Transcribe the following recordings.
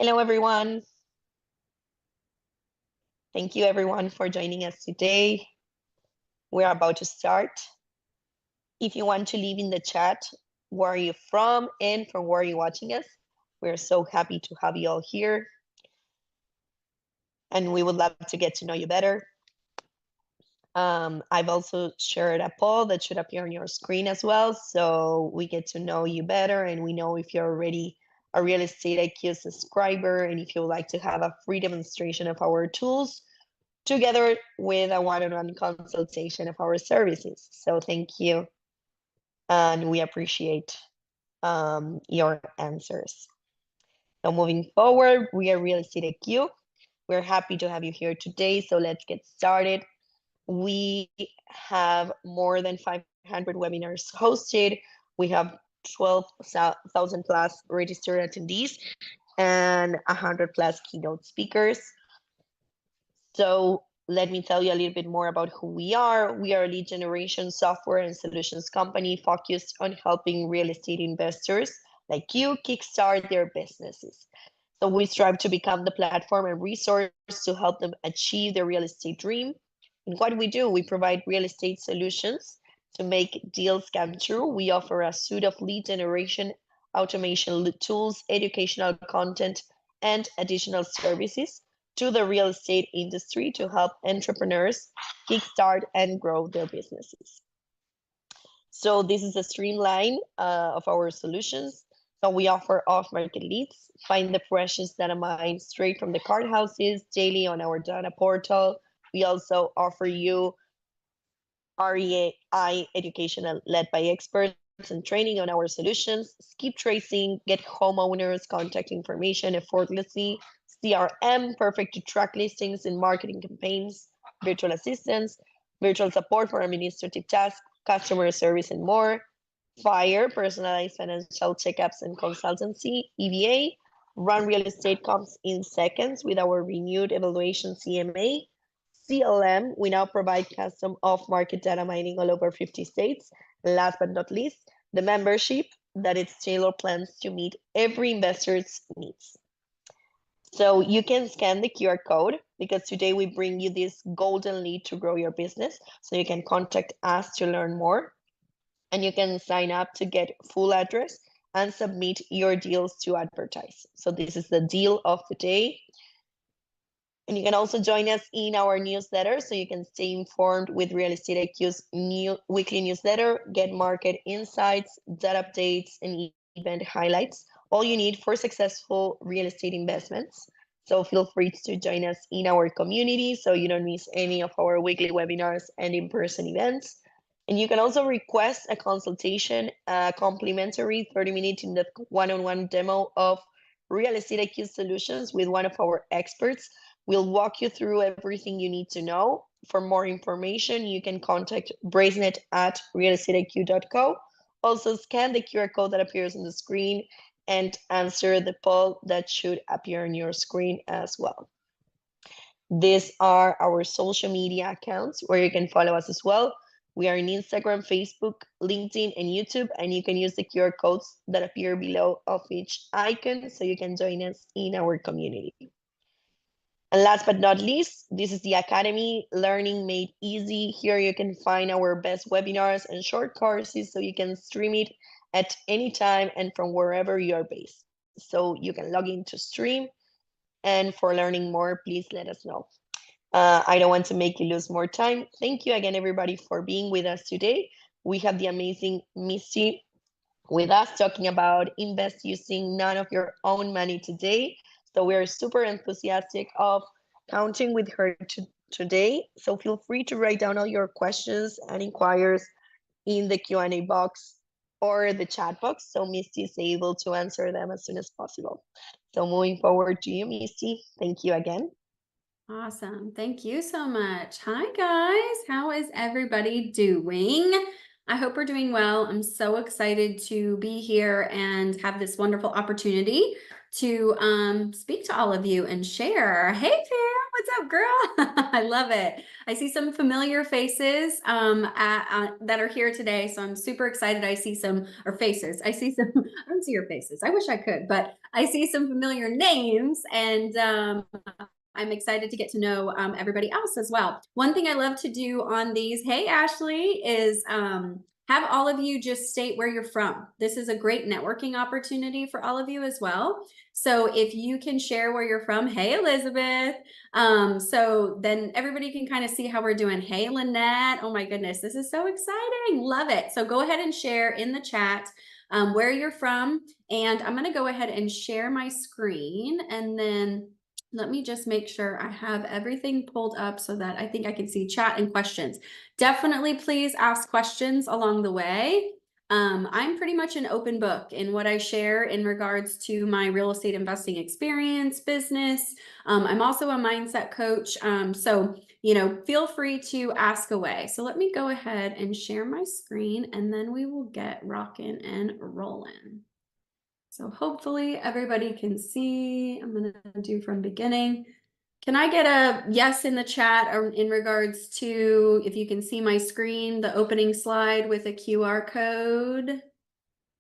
Hello, everyone. Thank you, everyone, for joining us today. We're about to start. If you want to leave in the chat where are you from and from where are you watching us, we're so happy to have you all here. And we would love to get to know you better. I've also shared a poll that should appear on your screen as well, so we get to know you better and we know if you're already a Real Estate IQ subscriber and if you would like to have a free demonstration of our tools together with a one-on-one consultation of our services. So thank you, and we appreciate your answers. So moving forward, we are Real Estate IQ. We're happy to have you here today, so let's get started. We have more than 500 webinars hosted. We have 12,000 plus registered attendees and 100 plus keynote speakers. So let me tell you a little bit more about who we are. We are a lead generation software and solutions company focused on helping real estate investors like you kickstart their businesses. So we strive to become the platform and resource to help them achieve their real estate dream. And what we do, we provide real estate solutions to make deals come true. We offer a suite of lead generation, automation tools, educational content, and additional services to the real estate industry to help entrepreneurs kickstart and grow their businesses. So this is a streamline of our solutions. So we offer off-market leads, find the precious data mine straight from the card houses daily on our data portal. We also offer you REI education led by experts and training on our solutions, skip tracing, get homeowners contact information effortlessly, CRM, perfect to track listings and marketing campaigns, virtual assistants, virtual support for administrative tasks, customer service, and more. Fire, personalized financial checkups and consultancy, EVA, run real estate comps in seconds with our renewed evaluation CMA. CLM, we now provide custom off-market data mining all over 50 states. Last but not least, the membership that its tailored plans to meet every investor's needs. So you can scan the QR code because today we bring you this golden lead to grow your business. So you can contact us to learn more and you can sign up to get full address and submit your deals to advertise. So this is the deal of the day. And you can also join us in our newsletter so you can stay informed with Real Estate IQ's new weekly newsletter, get market insights, data updates, and event highlights, all you need for successful real estate investments. So feel free to join us in our community so you don't miss any of our weekly webinars and in-person events. And you can also request a consultation, a complimentary 30-minute one-on-one demo of Real Estate IQ solutions with one of our experts. We'll walk you through everything you need to know. For more information, you can contact Bracenet at realestateIQ.co. Also, scan the QR code that appears on the screen and answer the poll that should appear on your screen as well. These are our social media accounts where you can follow us as well. We are on Instagram, Facebook, LinkedIn, and YouTube, and you can use the QR codes that appear below of each icon so you can join us in our community. And last but not least, this is the Academy, Learning Made Easy. Here you can find our best webinars and short courses so you can stream it at any time and from wherever you are based. So you can log in to stream. And for learning more, please let us know. I don't want to make you lose more time. Thank you again, everybody, for being with us today. We have the amazing Misty with us talking about invest using none of your own money today. So we are super enthusiastic of counting with her today. So feel free to write down all your questions and inquiries in the Q&A box or the chat box so Misty is able to answer them as soon as possible. So moving forward to you, Misty. Thank you again. Awesome. Thank you so much. Hi, guys. How is everybody doing? I hope we're doing well. I'm so excited to be here and have this wonderful opportunity to speak to all of you and share. Hey, Fair, What's up, girl? I love it. I see some familiar faces that are here today, so I'm super excited. I see some, or faces. I see some, I don't see your faces. I wish I could, but I see some familiar names, and I'm excited to get to know everybody else as well. One thing I love to do on these, hey, Ashley, is have all of you just state where you're from. This is a great networking opportunity for all of you as well. So if you can share where you're from, hey, Elizabeth. So then everybody can kind of see how we're doing. Hey, Lynette. Oh my goodness, this is so exciting. Love it. So go ahead and share in the chat where you're from. And I'm going to go ahead and share my screen, and then let me just make sure I have everything pulled up so that I think I can see chat and questions. Definitely please ask questions along the way. I'm pretty much an open book in what I share in regards to my real estate investing experience, business. I'm also a mindset coach. So, feel free to ask away. So let me go ahead and share my screen, and then we will get rocking and rolling. So hopefully everybody can see. I'm going to do from beginning. Can I get a yes in the chat or in regards to if you can see my screen, the opening slide with a QR code?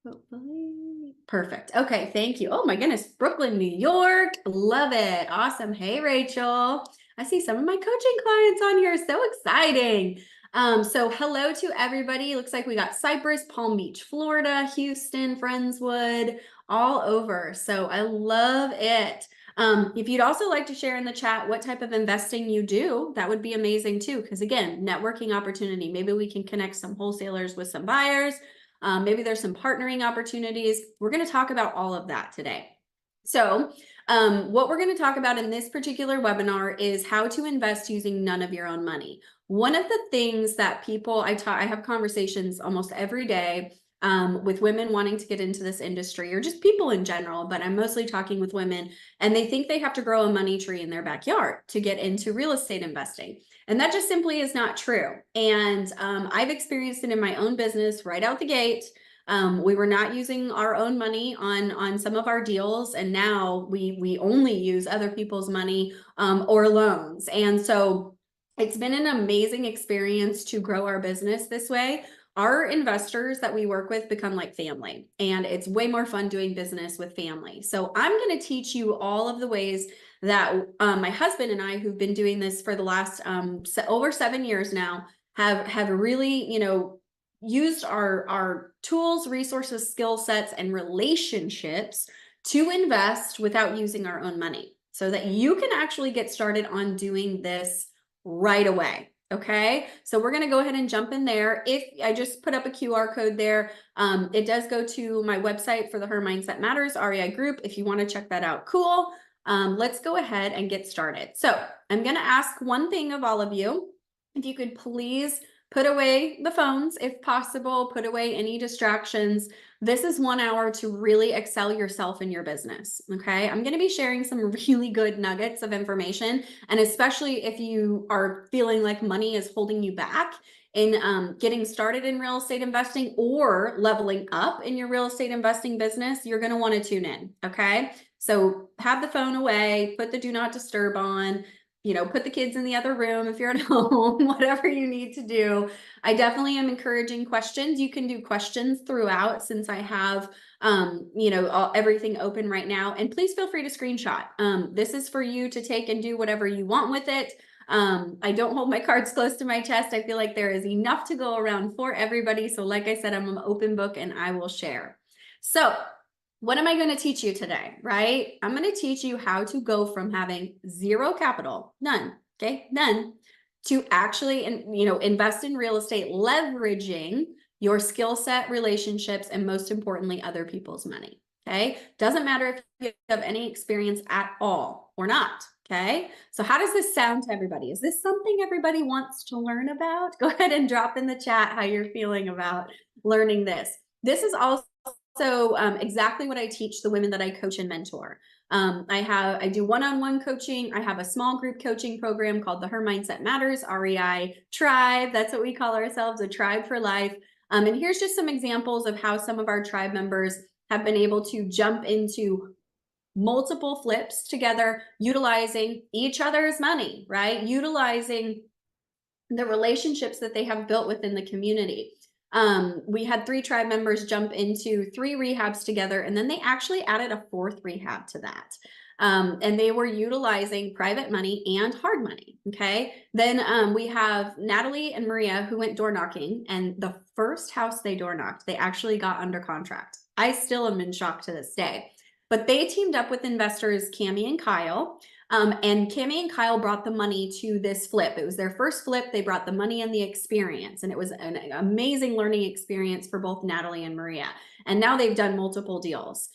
Hopefully. Perfect. Okay, thank you. Oh my goodness, Brooklyn, New York. Love it. Awesome. Hey, Rachel. I see some of my coaching clients on here. So exciting. So hello to everybody. Looks like we got Cypress, Palm Beach, Florida, Houston, Friendswood, all over. So I love it. If you'd also like to share in the chat what type of investing you do, that would be amazing too. Because again, networking opportunity. Maybe we can connect some wholesalers with some buyers. Maybe there's some partnering opportunities. We're going to talk about all of that today. So what we're going to talk about in this particular webinar is how to invest using none of your own money. One of the things that people, I have conversations almost every day with women wanting to get into this industry, or just people in general, but I'm mostly talking with women, and they think they have to grow a money tree in their backyard to get into real estate investing. And that just simply is not true. And I've experienced it in my own business right out the gate. We were not using our own money on some of our deals, and now we only use other people's money or loans. And so it's been an amazing experience to grow our business this way. Our investors that we work with become like family, and it's way more fun doing business with family. So I'm going to teach you all of the ways that my husband and I, who've been doing this for the last over 7 years now, have really, used our tools, resources, skill sets, and relationships to invest without using our own money, so that you can actually get started on doing this right away. Okay, so we're going to go ahead and jump in there. If I just put up a QR code there, it does go to my website for the Her Mindset Matters REI group. If you want to check that out, cool. Let's go ahead and get started. So I'm going to ask one thing of all of you. If you could please put away the phones, if possible, put away any distractions. This is 1 hour to really excel yourself in your business. Okay, I'm going to be sharing some really good nuggets of information. And especially if you are feeling like money is holding you back in getting started in real estate investing or leveling up in your real estate investing business, you're going to want to tune in. Okay, so have the phone away, put the do not disturb on, put the kids in the other room if you're at home, whatever you need to do. I definitely am encouraging questions. You can do questions throughout, since I have, everything open right now. And please feel free to screenshot. This is for you to take and do whatever you want with it. I don't hold my cards close to my chest. I feel like there is enough to go around for everybody. So like I said, I'm an open book and I will share. So what am I going to teach you today, right? I'm going to teach you how to go from having zero capital, none, okay, none, to actually, invest in real estate, leveraging your skill set, relationships, and most importantly, other people's money, okay? Doesn't matter if you have any experience at all or not, okay? So how does this sound to everybody? Is this something everybody wants to learn about? Go ahead and drop in the chat how you're feeling about learning this. This is also exactly what I teach the women that I coach and mentor. I do one-on-one coaching. I have a small group coaching program called the Her Mindset Matters REI Tribe. That's what we call ourselves, a tribe for life. And here's just some examples of how some of our tribe members have been able to jump into multiple flips together, utilizing each other's money, right? Utilizing the relationships that they have built within the community. We had 3 tribe members jump into 3 rehabs together, and then they actually added a 4th rehab to that. And they were utilizing private money and hard money. Okay. Then we have Natalie and Maria who went door knocking, and the first house they door knocked, they actually got under contract. I still am in shock to this day. But they teamed up with investors Cami and Kyle. And Cami and Kyle brought the money to this flip. It was their first flip. They brought the money and the experience, and it was an amazing learning experience for both Natalie and Maria. And now they've done multiple deals.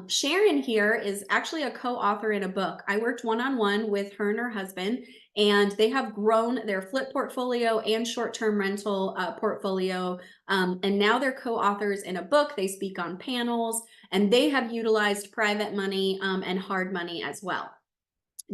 Sharon here is actually a co-author in a book. I worked one-on-one with her and her husband, and they have grown their flip portfolio and short-term rental portfolio. And now they're co-authors in a book. They speak on panels, and they have utilized private money and hard money as well.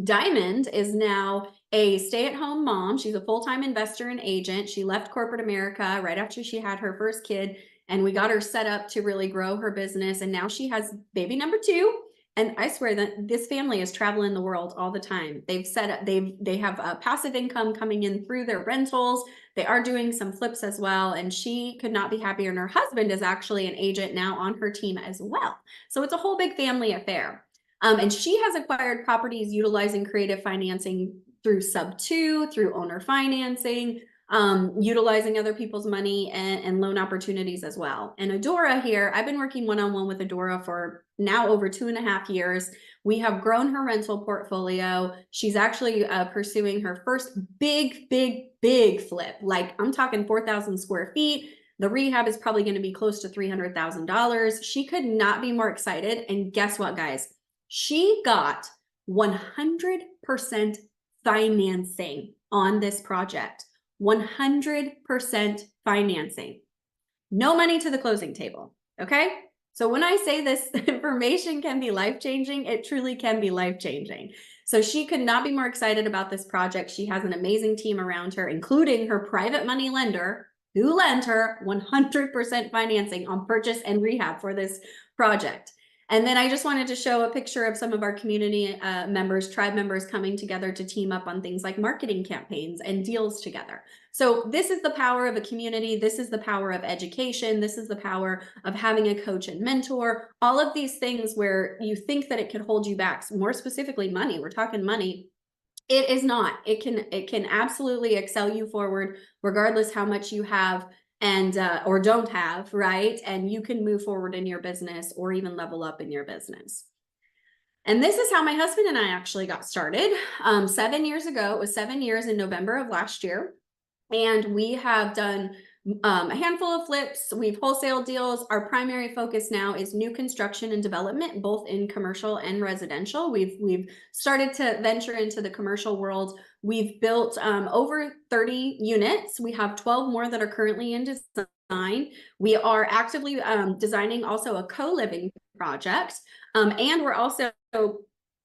Diamond is now a stay-at-home mom. She's a full-time investor and agent. She left corporate America right after she had her first kid, and we got her set up to really grow her business. And now she has baby number 2. And I swear that this family is traveling the world all the time. They've set up, they have a passive income coming in through their rentals. They are doing some flips as well. And she could not be happier. And her husband is actually an agent now on her team as well. So it's a whole big family affair. And she has acquired properties utilizing creative financing through sub-2, through owner financing, utilizing other people's money and loan opportunities as well. And Adora here, I've been working one-on-one with Adora for now over 2.5 years. We have grown her rental portfolio. She's actually pursuing her first big flip. Like, I'm talking 4,000 square feet. The rehab is probably going to be close to $300,000. She could not be more excited. And guess what, guys? She got 100% financing on this project. 100% financing. No money to the closing table. Okay. So when I say this information can be life-changing, it truly can be life-changing. So she could not be more excited about this project. She has an amazing team around her, including her private money lender, who lent her 100% financing on purchase and rehab for this project. And then I just wanted to show a picture of some of our community members, tribe members coming together to team up on things like marketing campaigns and deals together. So this is the power of a community. This is the power of education. This is the power of having a coach and mentor. All of these things where you think that it could hold you back, more specifically money. We're talking money. It is not. It can absolutely excel you forward regardless how much you have and or don't have, right? And you can move forward in your business or even level up in your business. And this is how my husband and I actually got started 7 years ago. It was 7 years in November of last year. And we have done a handful of flips. We've wholesale deals. Our primary focus now is new construction and development, both in commercial and residential. We've started to venture into the commercial world. We've built over 30 units. We have 12 more that are currently in design. We are actively designing also a co-living project. And we're also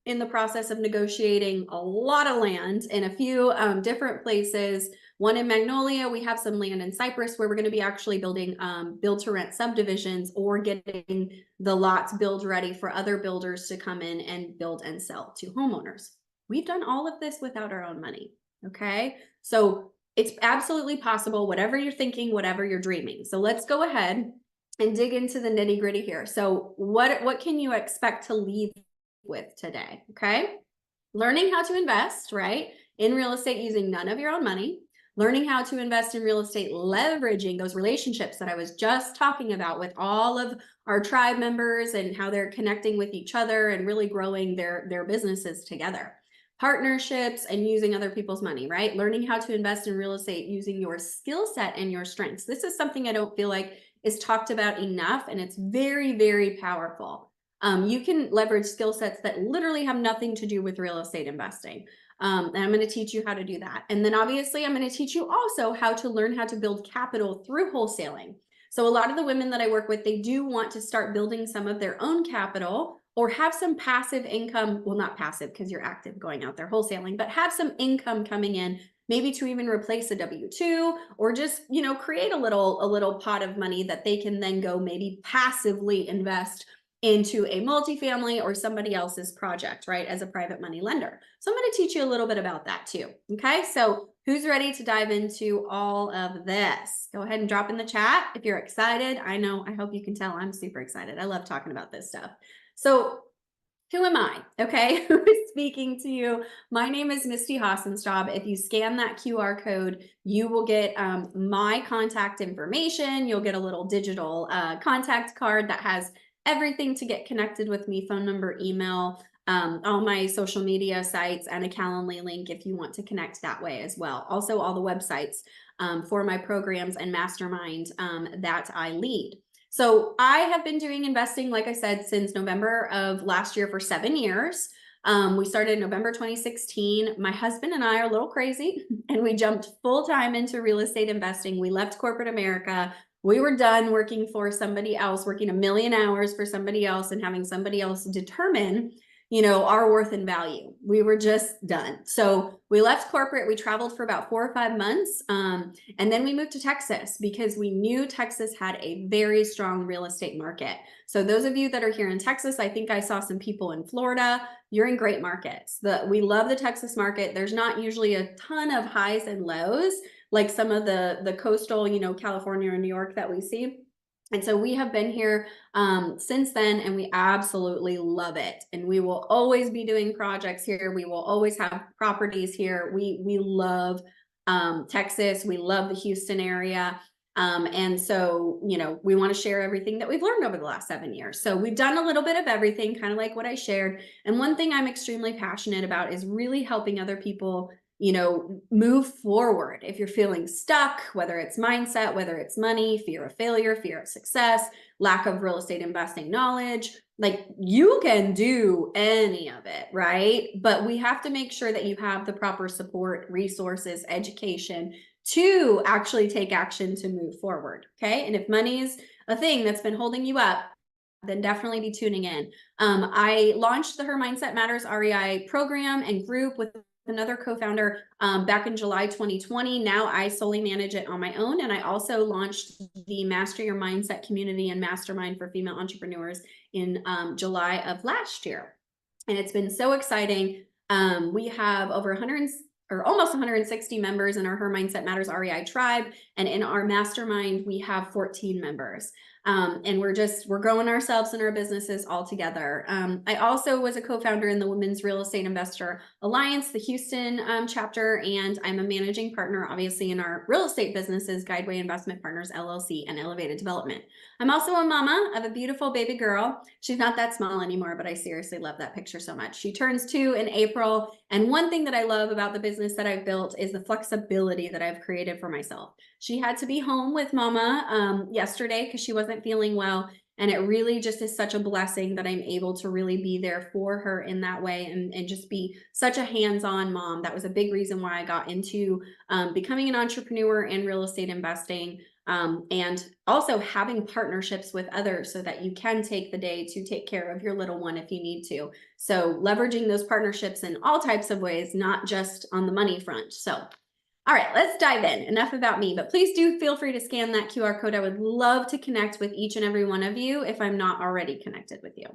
in the process of negotiating a lot of land in a few different places. One in Magnolia, we have some land in Cypress where we're going to be actually building build-to-rent subdivisions or getting the lots build ready for other builders to come in and build and sell to homeowners. We've done all of this without our own money, okay? So it's absolutely possible, whatever you're thinking, whatever you're dreaming. So let's go ahead and dig into the nitty-gritty here. So what can you expect to leave with today, okay? Learning how to invest, right, in real estate using none of your own money. Learning how to invest in real estate, leveraging those relationships that I was just talking about with all of our tribe members and how they're connecting with each other and really growing their businesses together. Partnerships and using other people's money, right? Learning how to invest in real estate using your skill set and your strengths. This is something I don't feel like is talked about enough, and it's very powerful. You can leverage skill sets that literally have nothing to do with real estate investing. And I'm going to teach you how to do that. And then obviously I'm going to teach you also how to learn how to build capital through wholesaling. So a lot of the women that I work with, they do want to start building some of their own capital or have some passive income. Well, not passive because you're active going out there wholesaling, but have some income coming in, maybe to even replace a W-2 or just, you know, create a little pot of money that they can then go maybe passively invest into a multifamily or somebody else's project, right, as a private money lender. So I'm going to teach you a little bit about that too. Okay, so who's ready to dive into all of this? Go ahead and drop in the chat if you're excited. I know, I hope you can tell I'm super excited. I love talking about this stuff. So who am I? Okay, who is speaking to you? My name is Misty Hassenstab. If you scan that QR code, you will get my contact information. You'll get a little digital contact card that has everything to get connected with me: phone number, email, all my social media sites, and a Calendly link if you want to connect that way as well. Also, all the websites for my programs and mastermind that I lead. So I have been doing investing, like I said, since November of last year for 7 years. We started in November 2016. My husband and I are a little crazy, and we jumped full time into real estate investing. We left corporate America. We were done working for somebody else, working a million hours for somebody else and having somebody else determine, our worth and value. We were just done. So we left corporate. We traveled for about 4 or 5 months. And then we moved to Texas because we knew Texas had a very strong real estate market. So those of you that are here in Texas, I think I saw some people in Florida. You're in great markets. We love the Texas market. There's not usually a ton of highs and lows like some of the coastal, California or New York that we see. And so we have been here since then, and we absolutely love it. And we will always be doing projects here. We will always have properties here. We love Texas. We love the Houston area. And so, we want to share everything that we've learned over the last 7 years. So we've done a little bit of everything, kind of like what I shared. And one thing I'm extremely passionate about is really helping other people move forward. If you're feeling stuck, whether it's mindset, whether it's money, fear of failure, fear of success, lack of real estate investing knowledge, like you can do any of it, right? But we have to make sure that you have the proper support, resources, education to actually take action to move forward. Okay. And if money is a thing that's been holding you up, then definitely be tuning in. I launched the Her Mindset Matters REI program and group with another co-founder back in July 2020. Now I solely manage it on my own. And I also launched the Master Your Mindset community and mastermind for female entrepreneurs in July of last year. And it's been so exciting. We have over 100 or almost 160 members in our Her Mindset Matters REI tribe. And in our mastermind, we have 14 members. And we're growing ourselves and our businesses all together. I also was a co-founder in the Women's Real Estate Investor Alliance, the Houston chapter, and I'm a managing partner, obviously, in our real estate businesses, Guideway Investment Partners, LLC, and Elevated Development. I'm also a mama of a beautiful baby girl. She's not that small anymore, but I seriously love that picture so much. She turns 2 in April. And one thing that I love about the business that I've built is the flexibility that I've created for myself. She had to be home with mama yesterday because she wasn't feeling well. And it really just is such a blessing that I'm able to really be there for her in that way and just be such a hands-on mom. That was a big reason why I got into becoming an entrepreneur and real estate investing. And also having partnerships with others so that you can take the day to take care of your little one if you need to. So leveraging those partnerships in all types of ways, not just on the money front. So, all right, let's dive in. Enough about me, but please do feel free to scan that QR code. I would love to connect with each and every one of you if I'm not already connected with you.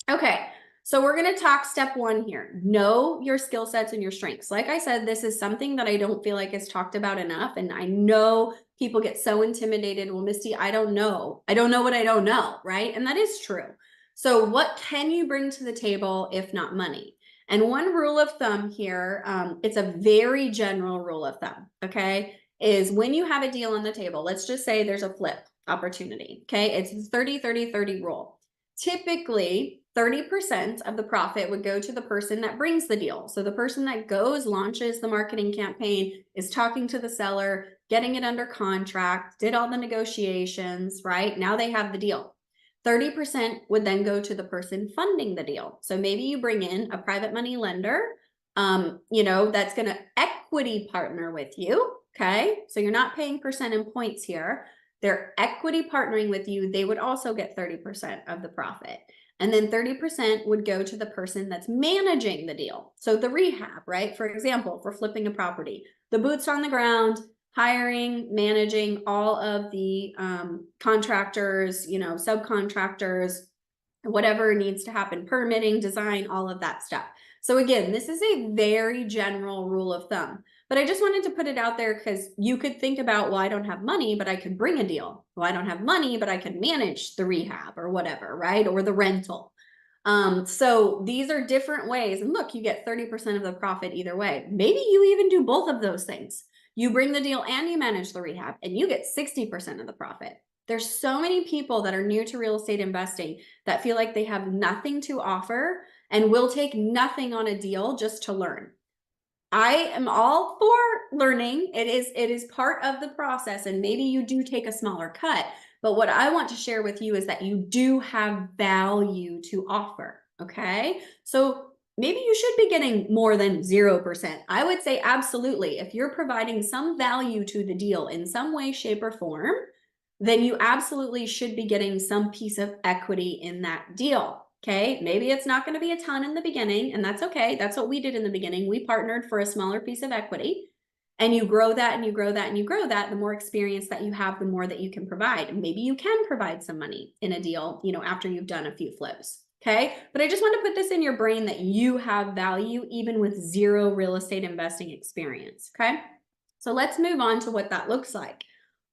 Okay. So we're going to talk step 1 here. Know your skill sets and your strengths. Like I said, this is something that I don't feel like is talked about enough. And I know people get so intimidated. Well, Misty, I don't know. I don't know what I don't know, right? And that is true. So what can you bring to the table if not money? And one rule of thumb here, it's a very general rule of thumb, okay, is when you have a deal on the table, let's just say there's a flip opportunity, okay? It's 30-30-30 rule. Typically, 30% of the profit would go to the person that brings the deal. So the person that goes, launches the marketing campaign, is talking to the seller, getting it under contract, did all the negotiations, right? Now they have the deal. 30% would then go to the person funding the deal. So maybe you bring in a private money lender, that's going to equity partner with you. Okay. So you're not paying percent in points here. They're equity partnering with you. They would also get 30% of the profit. And then 30% would go to the person that's managing the deal. So the rehab, right? For example, for flipping a property, the boots on the ground, hiring, managing all of the contractors, subcontractors, whatever needs to happen, permitting, design, all of that stuff. So again, this is a very general rule of thumb, but I just wanted to put it out there because you could think about, well, I don't have money, but I could bring a deal. Well, I don't have money, but I could manage the rehab or whatever, right? Or the rental. So these are different ways. And look, you get 30% of the profit either way. Maybe you even do both of those things. You bring the deal and you manage the rehab and you get 60% of the profit. There's so many people that are new to real estate investing that feel like they have nothing to offer and will take nothing on a deal just to learn. I am all for learning. It is part of the process, and maybe you do take a smaller cut. But what I want to share with you is that you do have value to offer. Okay. So maybe you should be getting more than 0%. I would say absolutely. If you're providing some value to the deal in some way, shape, or form, then you absolutely should be getting some piece of equity in that deal. Okay, maybe it's not going to be a ton in the beginning, and that's okay. That's what we did in the beginning. We partnered for a smaller piece of equity, and you grow that and you grow that and you grow that. The more experience that you have, the more that you can provide. And maybe you can provide some money in a deal, after you've done a few flips. Okay, but I just want to put this in your brain that you have value even with zero real estate investing experience. Okay, so let's move on to what that looks like.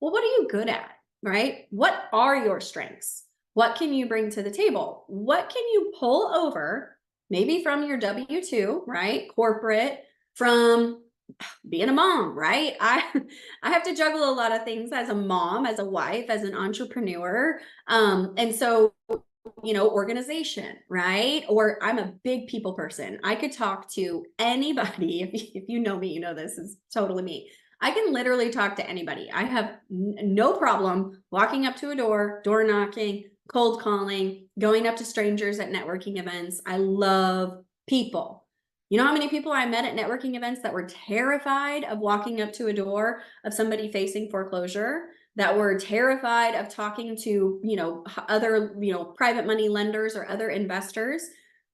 Well, what are you good at, right? What are your strengths? What can you bring to the table? What can you pull over, maybe from your W-2, right? Corporate, from being a mom, right? I have to juggle a lot of things as a mom, as a wife, as an entrepreneur. And so, organization, right? Or I'm a big people person. I could talk to anybody. If you know me, you know this is totally me. I can literally talk to anybody. I have no problem walking up to a door knocking, cold calling, going up to strangers at networking events. I love people. You know how many people I met at networking events that were terrified of walking up to a door of somebody facing foreclosure, that were terrified of talking to, other, private money lenders or other investors?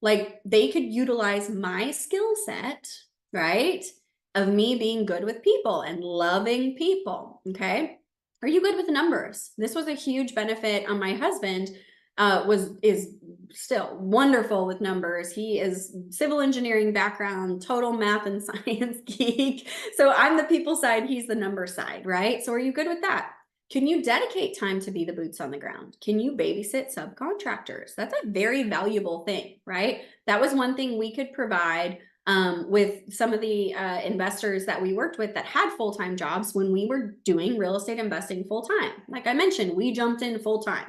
Like, they could utilize my skill set, right? Of me being good with people and loving people. Okay. Are you good with numbers? This was a huge benefit on my husband. Is still wonderful with numbers. He is civil engineering background, total math and science geek. So I'm the people side, he's the number side, right? So are you good with that? Can you dedicate time to be the boots on the ground? Can you babysit subcontractors? That's a very valuable thing, right? That was one thing we could provide with some of the investors that we worked with that had full-time jobs when we were doing real estate investing full-time. Like I mentioned, we jumped in full-time.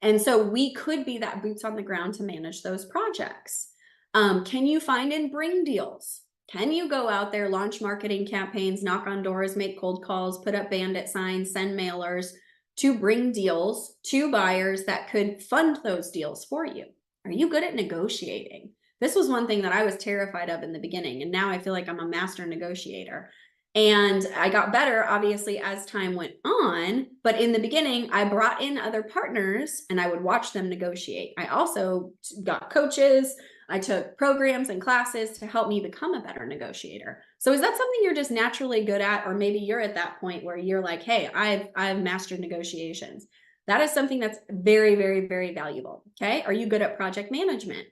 And so we could be that boots on the ground to manage those projects. Can you find and bring deals? Can you go out there, launch marketing campaigns, knock on doors, make cold calls, put up bandit signs, send mailers to bring deals to buyers that could fund those deals for you? Are you good at negotiating? This was one thing that I was terrified of in the beginning, and now I feel like I'm a master negotiator. And I got better, obviously, as time went on. But in the beginning, I brought in other partners and I would watch them negotiate. I also got coaches. I took programs and classes to help me become a better negotiator. So is that something you're just naturally good at? Or maybe you're at that point where you're like, hey, I've mastered negotiations. That is something that's very, very, very valuable. Okay. Are you good at project management?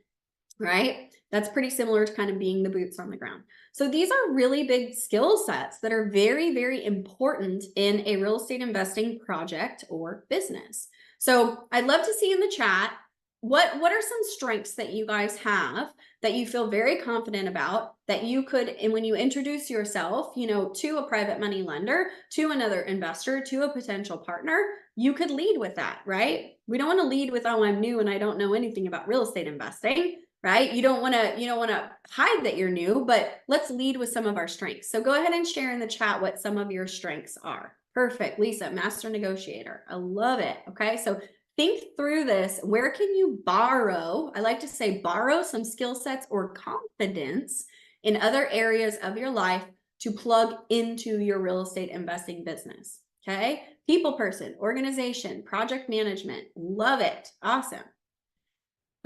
Right? That's pretty similar to kind of being the boots on the ground. So these are really big skill sets that are very, very important in a real estate investing project or business. So I'd love to see in the chat, what are some strengths that you guys have that you feel very confident about that you could, and when you introduce yourself, to a private money lender, to another investor, to a potential partner, you could lead with that, right? We don't want to lead with, oh, I'm new and I don't know anything about real estate investing. Right? You don't want to hide that you're new, but let's lead with some of our strengths. So go ahead and share in the chat what some of your strengths are. Perfect. Lisa, master negotiator. I love it. Okay. So think through this. Where can you borrow? I like to say borrow some skill sets or confidence in other areas of your life to plug into your real estate investing business. Okay. People person, organization, project management. Love it. Awesome.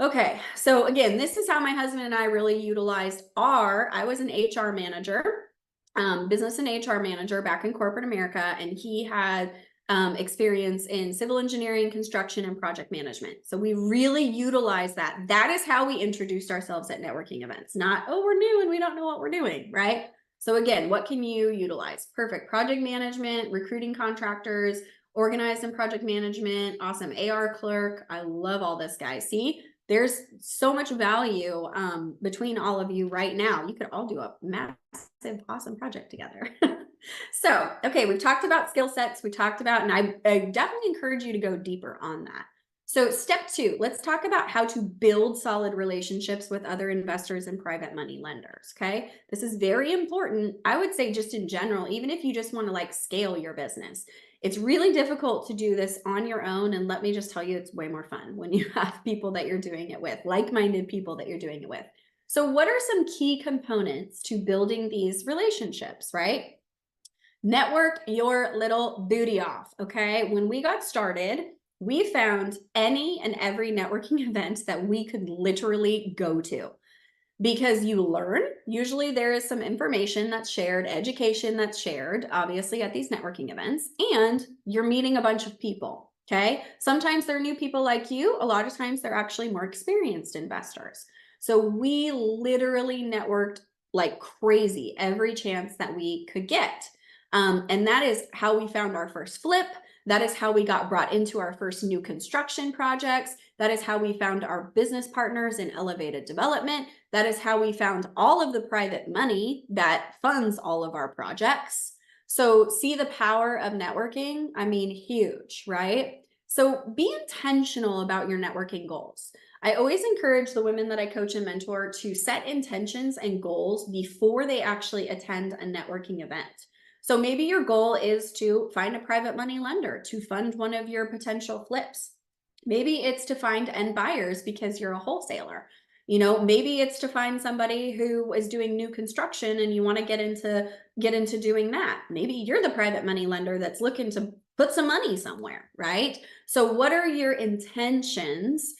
Okay, so again, this is how my husband and I really utilized I was an HR manager, business and HR manager back in corporate America, and he had experience in civil engineering, construction, and project management. So we really utilize that. That is how we introduced ourselves at networking events, not, oh, we're new and we don't know what we're doing, right? So again, what can you utilize? Perfect. Project management, recruiting contractors, organized and project management, awesome AR clerk. I love all this, guys. See, there's so much value between all of you right now. You could all do a massive, awesome project together. So, okay, we've talked about skill sets. We talked about, and I definitely encourage you to go deeper on that. So step 2, let's talk about how to build solid relationships with other investors and private money lenders, okay? This is very important. I would say just in general, even if you just want to like scale your business, it's really difficult to do this on your own. And let me just tell you, it's way more fun when you have people that you're doing it with, like-minded people that you're doing it with. So what are some key components to building these relationships, right? Network your little booty off, okay? When we got started, we found any and every networking event that we could literally go to because you learn. Usually there is some information that's shared, education that's shared, obviously at these networking events, and you're meeting a bunch of people, okay? Sometimes they're new people like you. A lot of times they're actually more experienced investors. So we literally networked like crazy every chance that we could get. And that is how we found our first flip. That is how we got brought into our first new construction projects. That is how we found our business partners in elevated development. That is how we found all of the private money that funds all of our projects. So see the power of networking? I mean, huge, right? So be intentional about your networking goals. I always encourage the women that I coach and mentor to set intentions and goals before they actually attend a networking event. So maybe your goal is to find a private money lender to fund one of your potential flips. Maybe it's to find end buyers because you're a wholesaler. You know, maybe it's to find somebody who is doing new construction and you want to get into doing that. Maybe you're the private money lender that's looking to put some money somewhere, right? So what are your intentions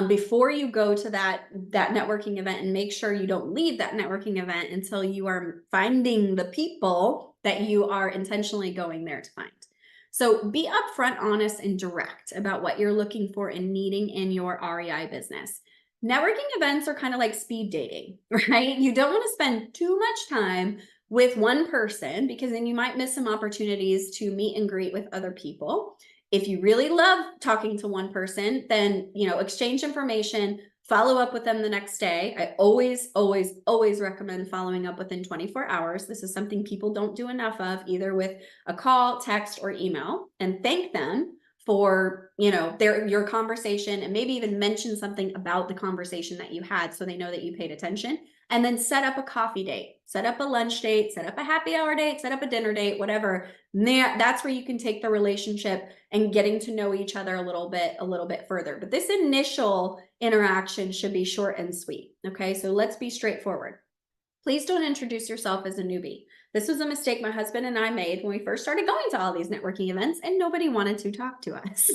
before you go to that networking event, and make sure you don't leave that networking event until you are finding the people that you are intentionally going there to find. So be upfront, honest, and direct about what you're looking for and needing in your REI business. Networking events are kind of like speed dating, right? You don't want to spend too much time with one person because then you might miss some opportunities to meet and greet with other people. If you really love talking to one person, then, exchange information, follow up with them the next day. I always, always, always recommend following up within 24 hours. This is something people don't do enough of, either with a call, text, or email, and thank them for, your conversation, and maybe even mention something about the conversation that you had so they know that you paid attention. And then set up a coffee date, set up a lunch date, set up a happy hour date, set up a dinner date, whatever. That's where you can take the relationship and getting to know each other a little bit further. But this initial interaction should be short and sweet. Okay, so let's be straightforward. Please don't introduce yourself as a newbie. This was a mistake my husband and I made when we first started going to all these networking events, and nobody wanted to talk to us.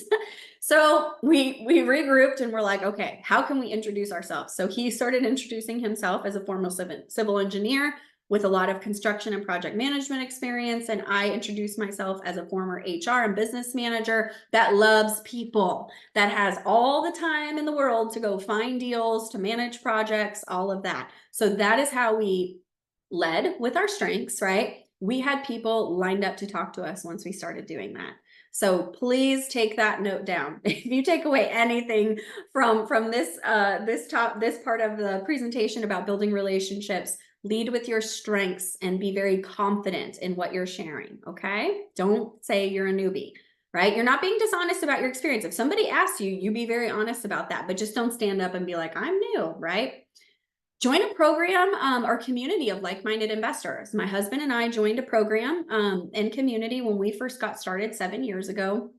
So we regrouped and we're like, okay, how can we introduce ourselves? So he started introducing himself as a former civil engineer with a lot of construction and project management experience. And I introduced myself as a former HR and business manager that loves people, that has all the time in the world to go find deals, to manage projects, all of that. So that is how we led with our strengths, right? We had people lined up to talk to us once we started doing that. So please take that note down. If you take away anything from this part of the presentation about building relationships, lead with your strengths and be very confident in what you're sharing, okay? Don't say you're a newbie, right? You're not being dishonest about your experience. If somebody asks you, you be very honest about that, but just don't stand up and be like, I'm new, right? Join a program or community of like-minded investors. My husband and I joined a program and community when we first got started 7 years ago.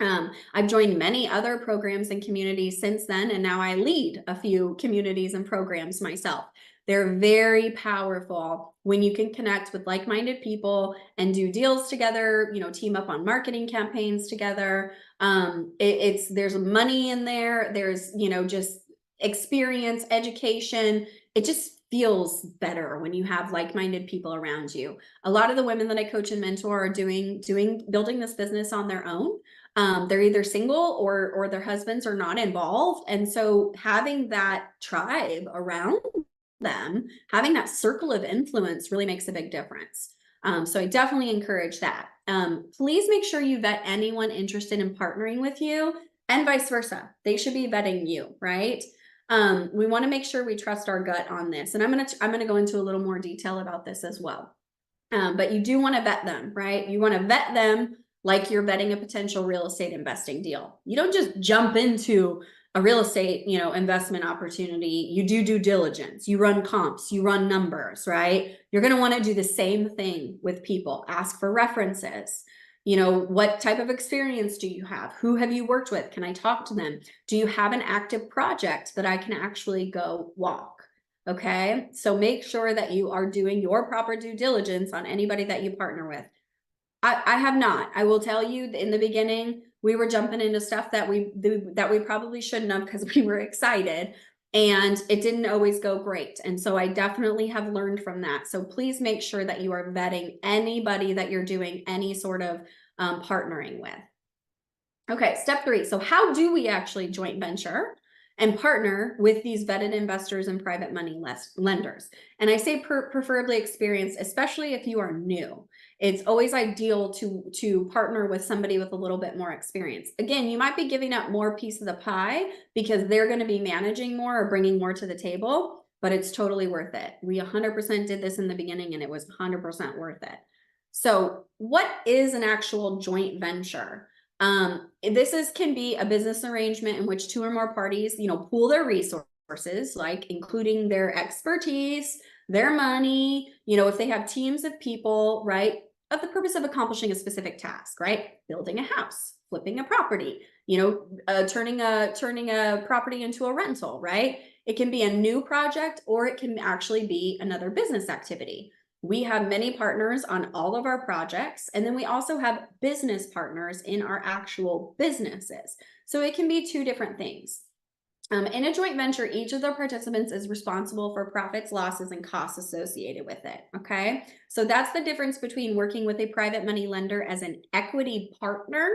I've joined many other programs and communities since then, and now I lead a few communities and programs myself. They're very powerful when you can connect with like-minded people and do deals together, team up on marketing campaigns together. There's money in there. There's, just experience, education. It just feels better when you have like-minded people around you. A lot of the women that I coach and mentor are building this business on their own. They're either single or their husbands are not involved. And so having that tribe around them, having that circle of influence really makes a big difference. So I definitely encourage that. Please make sure you vet anyone interested in partnering with you, and vice versa. They should be vetting you, right? We want to make sure we trust our gut on this. And I'm gonna go into a little more detail about this as well. But you do want to vet them, right? You want to vet them like you're vetting a potential real estate investing deal. You don't just jump into a real estate, investment opportunity. You do due diligence, you run comps, you run numbers, right? You're going to want to do the same thing with people. Ask for references. What type of experience do you have? Who have you worked with? Can I talk to them? Do you have an active project that I can actually go walk? Okay, so make sure that you are doing your proper due diligence on anybody that you partner with. I have not. I will tell you, in the beginning, we were jumping into stuff that we probably shouldn't have, because we were excited, and it didn't always go great. And so I definitely have learned from that. So please make sure that you are vetting anybody that you're doing any sort of partnering with. Okay, step 3. So how do we actually joint venture and partner with these vetted investors and private money lenders? And I say preferably experienced, especially if you are new. It's always ideal to partner with somebody with a little bit more experience. Again, you might be giving up more piece of the pie because they're going to be managing more or bringing more to the table, but it's totally worth it. We 100% did this in the beginning, and it was 100% worth it. So what is an actual joint venture? This can be a business arrangement in which 2 or more parties, pool their resources, like including their expertise, their money, if they have teams of people, right, of the purpose of accomplishing a specific task, right? Building a house, flipping a property, turning a property into a rental, right? It can be a new project, or it can actually be another business activity. We have many partners on all of our projects, and then we also have business partners in our actual businesses. So it can be 2 different things. In a joint venture, each of the participants is responsible for profits, losses, and costs associated with it, okay? So that's the difference between working with a private money lender as an equity partner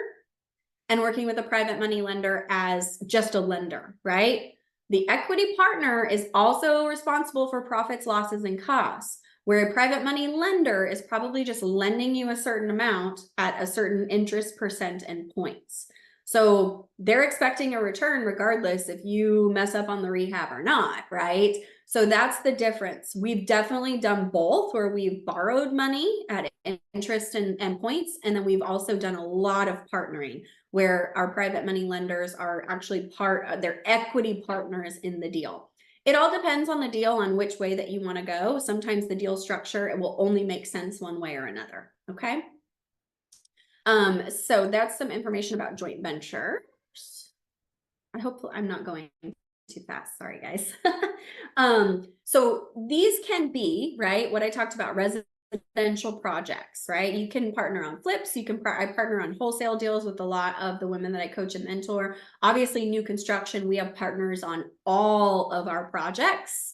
and working with a private money lender as just a lender, right? The equity partner is also responsible for profits, losses, and costs, where a private money lender is probably just lending you a certain amount at a certain interest percent and points. So they're expecting a return regardless if you mess up on the rehab or not, right? So that's the difference. We've definitely done both, where we've borrowed money at interest and points, and then we've also done a lot of partnering, where our private money lenders are actually they're equity partners in the deal. It all depends on the deal, on which way that you want to go. Sometimes the deal structure, it will only make sense one way or another, okay? So that's some information about joint ventures. I hope I'm not going too fast. Sorry, guys. So these can be, right, what I talked about, residential projects, right? You can partner on flips. I partner on wholesale deals with a lot of the women that I coach and mentor. Obviously, new construction, we have partners on all of our projects.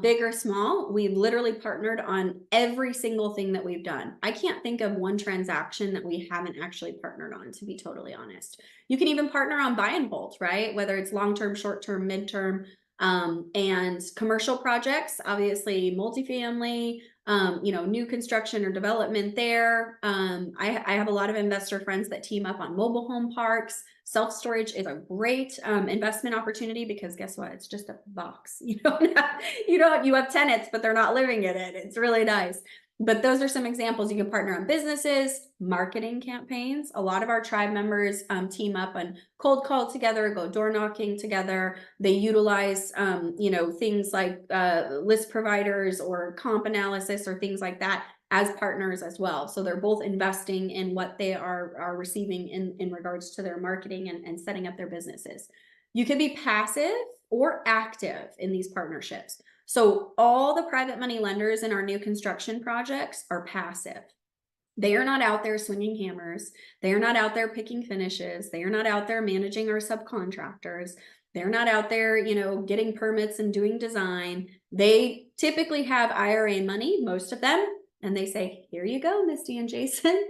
Big or small, we've literally partnered on every single thing that we've done. I can't think of one transaction that we haven't actually partnered on, to be totally honest. You can even partner on buy and hold, right? Whether it's long-term, short-term, mid-term, and commercial projects, obviously multifamily, new construction or development there. I have a lot of investor friends that team up on mobile home parks. Self-storage is a great investment opportunity, because guess what? It's just a box. You have tenants, but they're not living in it. It's really nice. But those are some examples. You can partner on businesses, marketing campaigns. A lot of our tribe members team up and cold call together, go door knocking together. They utilize, things like list providers or comp analysis or things like that as partners as well. So they're both investing in what they are receiving in regards to their marketing and setting up their businesses. You can be passive or active in these partnerships. So all the private money lenders in our new construction projects are passive. They are not out there swinging hammers. They are not out there picking finishes. They are not out there managing our subcontractors. They're not out there, getting permits and doing design. They typically have IRA money, most of them, and they say, here you go, Misty and Jason.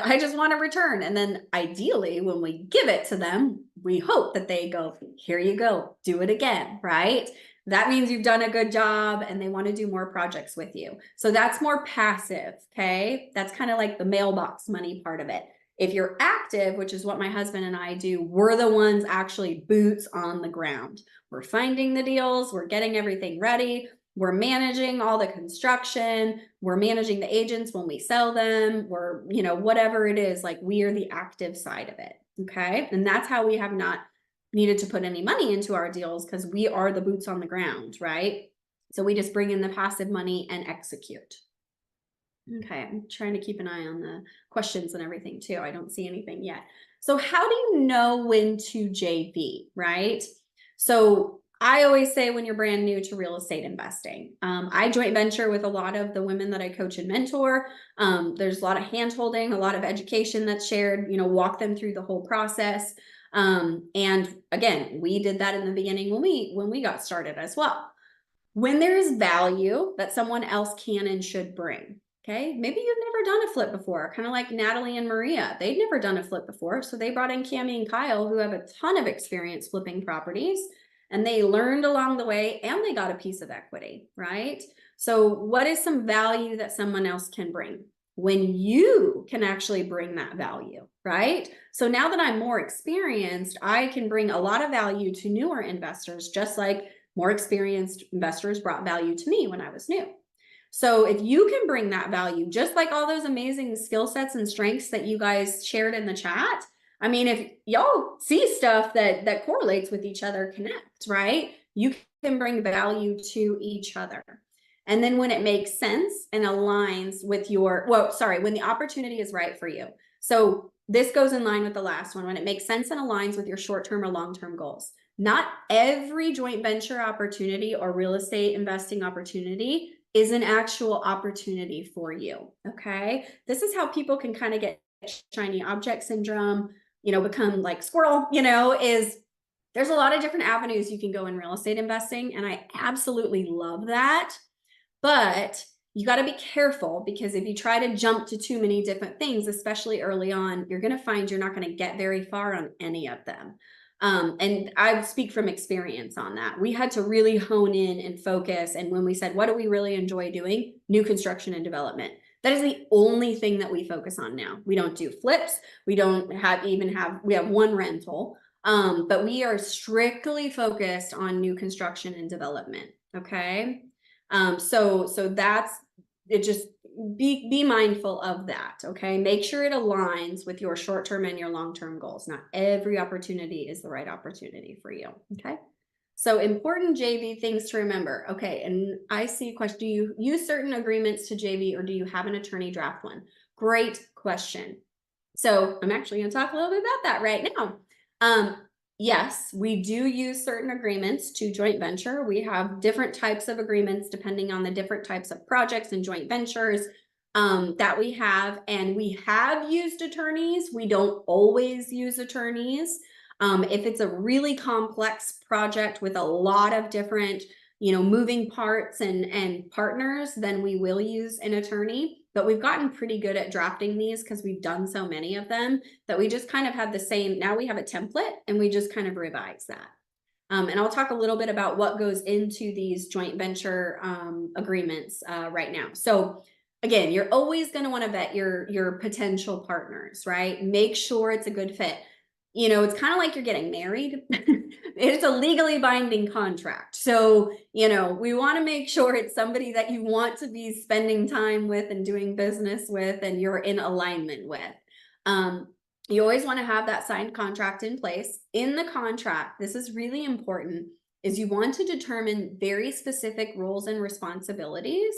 I just want a return. And then ideally, when we give it to them, we hope that they go, here you go, do it again, right? That means you've done a good job and they want to do more projects with you. So that's more passive, okay? That's kind of like the mailbox money part of it. If you're active, which is what my husband and I do, we're the ones actually boots on the ground. We're finding the deals, we're getting everything ready, we're managing all the construction, we're managing the agents when we sell them, we're, whatever it is, like we are the active side of it, okay? And that's how we have not needed to put any money into our deals, because we are the boots on the ground, right? So we just bring in the passive money and execute. Okay, I'm trying to keep an eye on the questions and everything too. I don't see anything yet. So how do you know when to JV, right? So I always say when you're brand new to real estate investing, I joint venture with a lot of the women that I coach and mentor. There's a lot of hand holding, a lot of education that's shared, walk them through the whole process. And again, we did that in the beginning when we got started as well. When there's value that someone else can and should bring. Okay, maybe you've never done a flip before, kind of like Natalie and Maria. They'd never done a flip before, so they brought in Cami and Kyle, who have a ton of experience flipping properties, and they learned along the way, and they got a piece of equity, right? So what is some value that someone else can bring when you can actually bring that value, right? So now that I'm more experienced, I can bring a lot of value to newer investors, just like more experienced investors brought value to me when I was new. So if you can bring that value, just like all those amazing skill sets and strengths that you guys shared in the chat, I mean, if y'all see stuff that correlates with each other, connect, right? You can bring value to each other. And then when it makes sense and aligns with when the opportunity is right for you. So this goes in line with the last one, when it makes sense and aligns with your short-term or long-term goals. Not every joint venture opportunity or real estate investing opportunity is an actual opportunity for you, okay? This is how people can kind of get shiny object syndrome, become like squirrel, is there's a lot of different avenues you can go in real estate investing, and I absolutely love that. But you got to be careful, because if you try to jump to too many different things, especially early on, you're going to find you're not going to get very far on any of them. And I speak from experience on that. We had to really hone in and focus. And when we said, what do we really enjoy doing? New construction and development. That is the only thing that we focus on now. We don't do flips. We don't we have one rental. But we are strictly focused on new construction and development. Okay. So that's it. Just be mindful of that. Okay. Make sure it aligns with your short-term and your long-term goals. Not every opportunity is the right opportunity for you. Okay. So important JV things to remember. Okay. And I see a question. Do you use certain agreements to JV, or do you have an attorney draft one? Great question. So I'm actually going to talk a little bit about that right now. Yes, we do use certain agreements to joint venture. We have different types of agreements depending on the different types of projects and joint ventures that we have. And we have used attorneys. We don't always use attorneys. If it's a really complex project with a lot of different, moving parts and partners, then we will use an attorney. But we've gotten pretty good at drafting these because we've done so many of them that we just kind of have the same. Now we have a template and we just kind of revise that. And I'll talk a little bit about what goes into these joint venture agreements right now. So again, you're always going to want to vet your potential partners, right? Make sure it's a good fit. It's kind of like you're getting married. It's a legally binding contract. So, we want to make sure it's somebody that you want to be spending time with and doing business with, and you're in alignment with. You always want to have that signed contract in place. In the contract, this is really important, is you want to determine very specific roles and responsibilities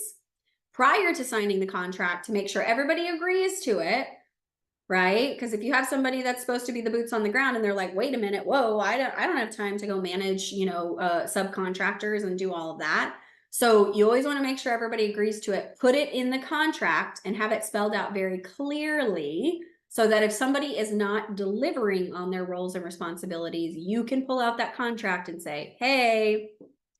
prior to signing the contract to make sure everybody agrees to it. Right? Because if you have somebody that's supposed to be the boots on the ground and they're like, wait a minute, whoa, I don't have time to go manage, subcontractors and do all of that. So you always want to make sure everybody agrees to it, put it in the contract and have it spelled out very clearly so that if somebody is not delivering on their roles and responsibilities, you can pull out that contract and say, hey,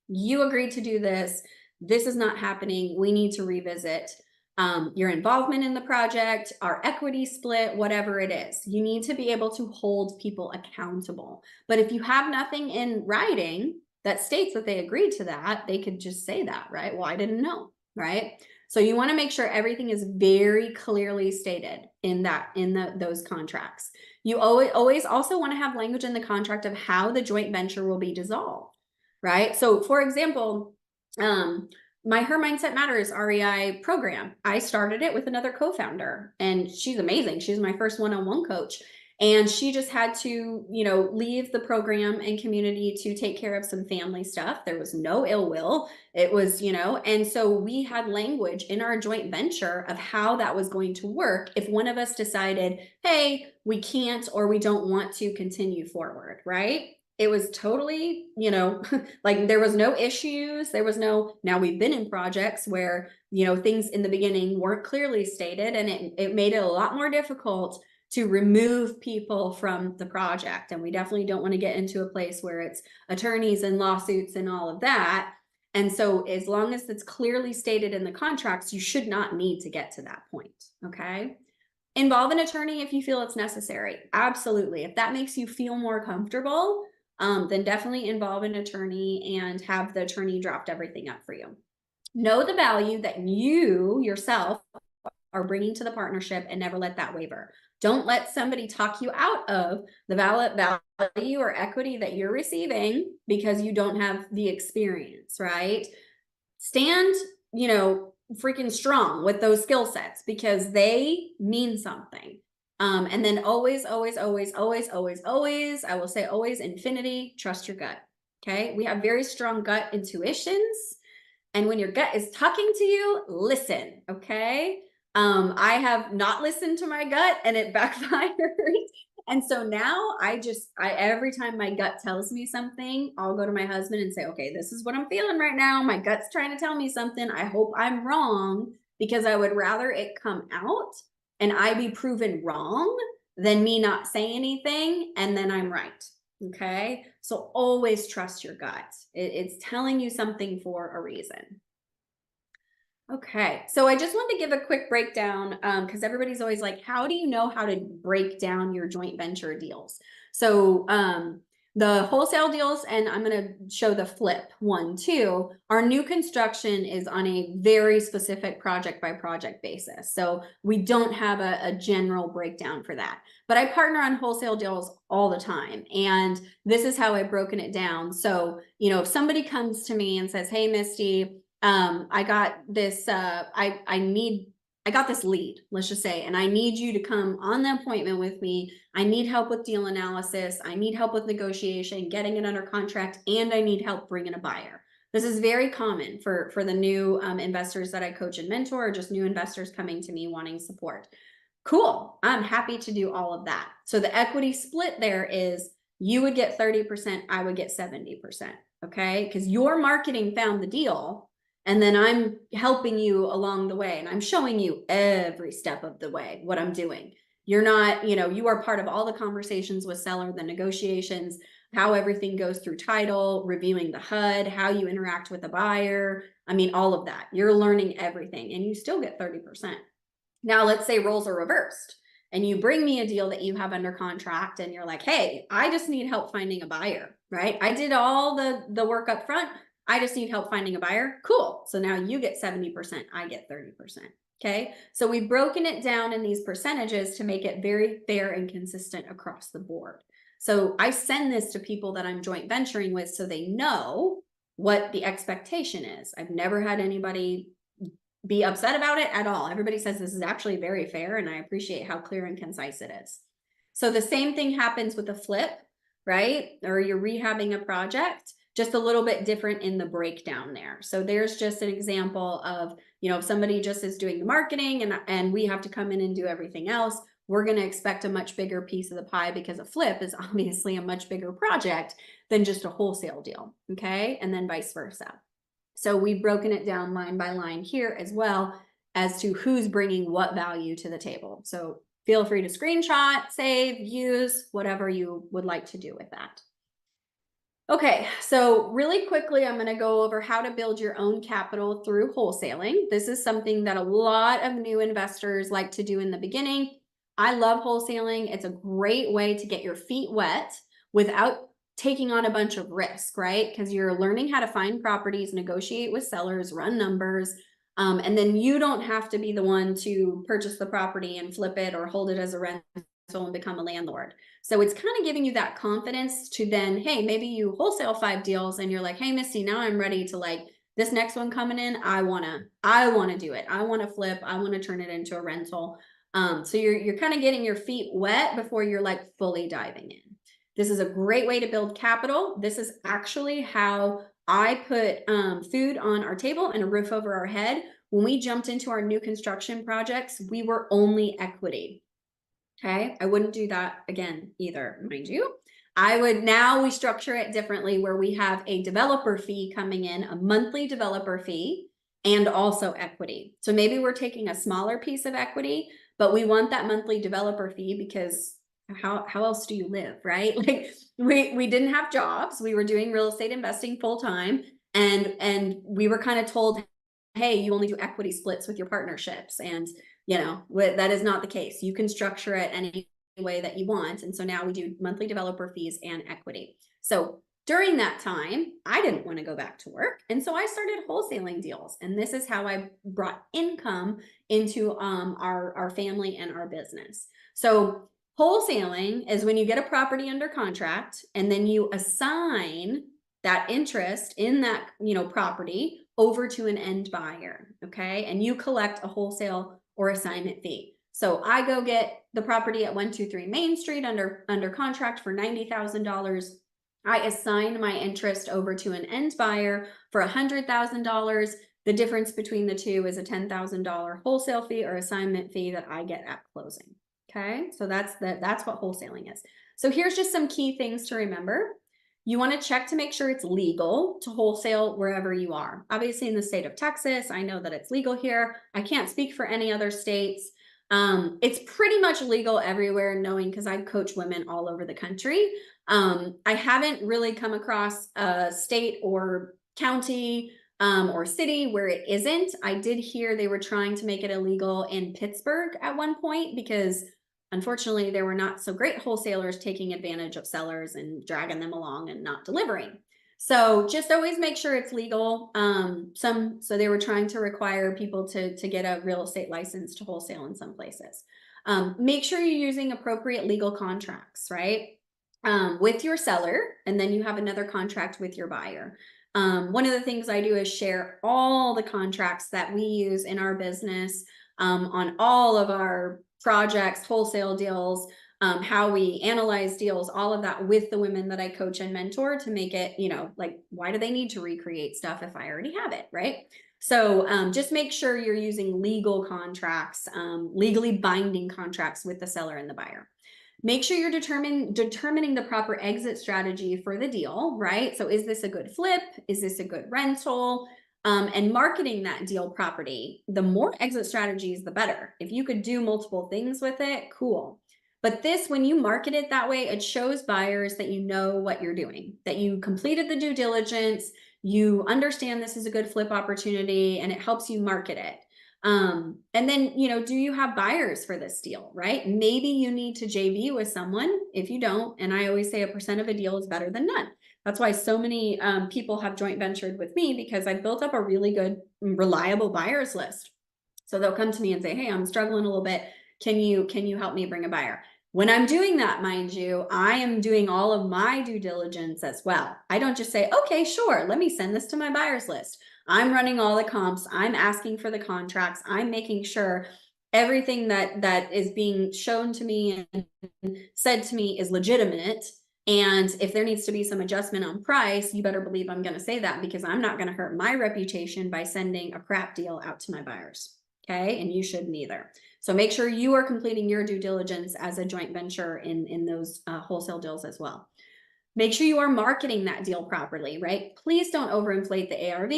you agreed to do this. This is not happening. We need to revisit your involvement in the project, our equity split, whatever it is. You need to be able to hold people accountable. But if you have nothing in writing that states that they agreed to that, they could just say that, right? Well, I didn't know, right? So you want to make sure everything is very clearly stated in those contracts. You always also want to have language in the contract of how the joint venture will be dissolved, right? So for example, my Her Mindset Matters REI program, I started it with another co-founder, and she's amazing. She's my first one-on-one coach. And she just had to, leave the program and community to take care of some family stuff. There was no ill will. It was, and so we had language in our joint venture of how that was going to work if one of us decided, hey, we can't or we don't want to continue forward, right? It was totally, like there was no issues. There was no, now we've been in projects where, things in the beginning weren't clearly stated, and it made it a lot more difficult to remove people from the project. And we definitely don't want to get into a place where it's attorneys and lawsuits and all of that. And so as long as it's clearly stated in the contracts, you should not need to get to that point, okay? Involve an attorney if you feel it's necessary. Absolutely. If that makes you feel more comfortable, then definitely involve an attorney and have the attorney draft everything up for you. Know the value that you yourself are bringing to the partnership and never let that waver. Don't let somebody talk you out of the value or equity that you're receiving because you don't have the experience, right? Stand, freaking strong with those skill sets because they mean something. And then always, always, always, always, always, always, I will say always, infinity, trust your gut. Okay. We have very strong gut intuitions. And when your gut is talking to you, listen. Okay. I have not listened to my gut and it backfired. And so now every time my gut tells me something, I'll go to my husband and say, okay, this is what I'm feeling right now. My gut's trying to tell me something. I hope I'm wrong, because I would rather it come out and I be proven wrong than me not say anything and then I'm right. Okay. So always trust your gut. It's telling you something for a reason. Okay, so I just wanted to give a quick breakdown because everybody's always like, how do you know how to break down your joint venture deals? So the wholesale deals, and I'm going to show the flip one too. Our new construction is on a very specific project by project basis. So we don't have a general breakdown for that. But I partner on wholesale deals all the time. And this is how I've broken it down. So, if somebody comes to me and says, hey, Misty, I got this, I got this lead, let's just say, and I need you to come on the appointment with me. I need help with deal analysis. I need help with negotiation, getting it under contract, and I need help bringing a buyer. This is very common for the new investors that I coach and mentor, or just new investors coming to me wanting support. Cool. I'm happy to do all of that. So the equity split there is you would get 30%, I would get 70%. Okay. Because your marketing found the deal. And then I'm helping you along the way, and I'm showing you every step of the way what I'm doing. You're not, you are part of all the conversations with seller, the negotiations, how everything goes through title, reviewing the HUD, how you interact with the buyer. I mean, all of that. You're learning everything, and you still get 30%. Now, let's say roles are reversed and you bring me a deal that you have under contract and you're like, hey, I just need help finding a buyer, right? I did all the work up front. I just need help finding a buyer. Cool. So now you get 70%, I get 30%. Okay. So we've broken it down in these percentages to make it very fair and consistent across the board. So I send this to people that I'm joint venturing with so they know what the expectation is. I've never had anybody be upset about it at all. Everybody says this is actually very fair, and I appreciate how clear and concise it is. So the same thing happens with a flip, right? Or you're rehabbing a project, just a little bit different in the breakdown there. So there's just an example of, if somebody just is doing the marketing and we have to come in and do everything else, we're going to expect a much bigger piece of the pie because a flip is obviously a much bigger project than just a wholesale deal. Okay. And then vice versa. So we've broken it down line by line here as well as to who's bringing what value to the table. So Feel free to screenshot, save, use, whatever you would like to do with that. Okay, so really quickly, I'm going to go over how to build your own capital through wholesaling. This is something that a lot of new investors like to do in the beginning. I love wholesaling. It's a great way to get your feet wet without taking on a bunch of risk, right? Because you're learning how to find properties, negotiate with sellers, run numbers, and then you don't have to be the one to purchase the property and flip it or hold it as a rental and become a landlord. So it's kind of giving you that confidence to then, hey, maybe you wholesale 5 deals and you're like, hey, Misty, now I'm ready to like this next one coming in. I wanna do it. I want to flip. I want to turn it into a rental. So you're kind of getting your feet wet before you're like fully diving in. This is a great way to build capital. This is actually how I put food on our table and a roof over our head. When we jumped into our new construction projects, we were only equity. Okay, I wouldn't do that again either, mind you. Now we structure it differently where we have a developer fee coming in, a monthly developer fee, and also equity. So maybe we're taking a smaller piece of equity, but we want that monthly developer fee because how else do you live, right? Like we didn't have jobs. We were doing real estate investing full time, and we were kind of told, hey, you only do equity splits with your partnerships, and you know, that is not the case. You can structure it any way that you want. And so now we do monthly developer fees and equity. So during that time, I didn't want to go back to work. And so I started wholesaling deals. And this is how I brought income into our family and our business. So wholesaling is when you get a property under contract and then you assign that interest in that, you know, property over to an end buyer. Okay. And you collect a wholesale or assignment fee. So I go get the property at 123 Main Street under contract for $90,000. I assign my interest over to an end buyer for $100,000. The difference between the two is a $10,000 wholesale fee or assignment fee that I get at closing. Okay, so that's what wholesaling is. So here's just some key things to remember. You want to check to make sure it's legal to wholesale wherever you are. Obviously, in the state of Texas, I know that it's legal here. I can't speak for any other states. It's pretty much legal everywhere, knowing because I coach women all over the country. I haven't really come across a state or county or city where it isn't. I did hear they were trying to make it illegal in Pittsburgh at one point because unfortunately, there were not so great wholesalers taking advantage of sellers and dragging them along and not delivering. So just always make sure it's legal. So they were trying to require people to get a real estate license to wholesale in some places. Make sure you're using appropriate legal contracts, right? With your seller, and then you have another contract with your buyer. One of the things I do is share all the contracts that we use in our business on all of our projects, wholesale deals, how we analyze deals, all of that with the women that I coach and mentor to make it, you know, like, why do they need to recreate stuff if I already have it, right? So just make sure you're using legal contracts, legally binding contracts with the seller and the buyer. Make sure you're determining the proper exit strategy for the deal, right? So is this a good flip? Is this a good rental? And marketing that deal property, the more exit strategies, the better. If you could do multiple things with it, cool. But this, when you market it that way, it shows buyers that you know what you're doing, that you completed the due diligence, you understand this is a good flip opportunity, and it helps you market it. And then, you know, do you have buyers for this deal, right? Maybe you need to JV with someone. If you don't, and I always say 1% of a deal is better than none. That's why so many people have joint ventured with me, because I built up a really good, reliable buyers list. So they'll come to me and say, hey, I'm struggling a little bit. Can you help me bring a buyer? When I'm doing that, mind you, I am doing all of my due diligence as well. I don't just say, okay, sure, let me send this to my buyers list. I'm running all the comps. I'm asking for the contracts. I'm making sure everything that is being shown to me and said to me is legitimate. And if there needs to be some adjustment on price, you better believe I'm going to say that, because I'm not going to hurt my reputation by sending a crap deal out to my buyers. Okay. And you shouldn't either. So make sure you are completing your due diligence as a joint venture in those wholesale deals as well. Make sure you are marketing that deal properly, right? Please don't overinflate the ARV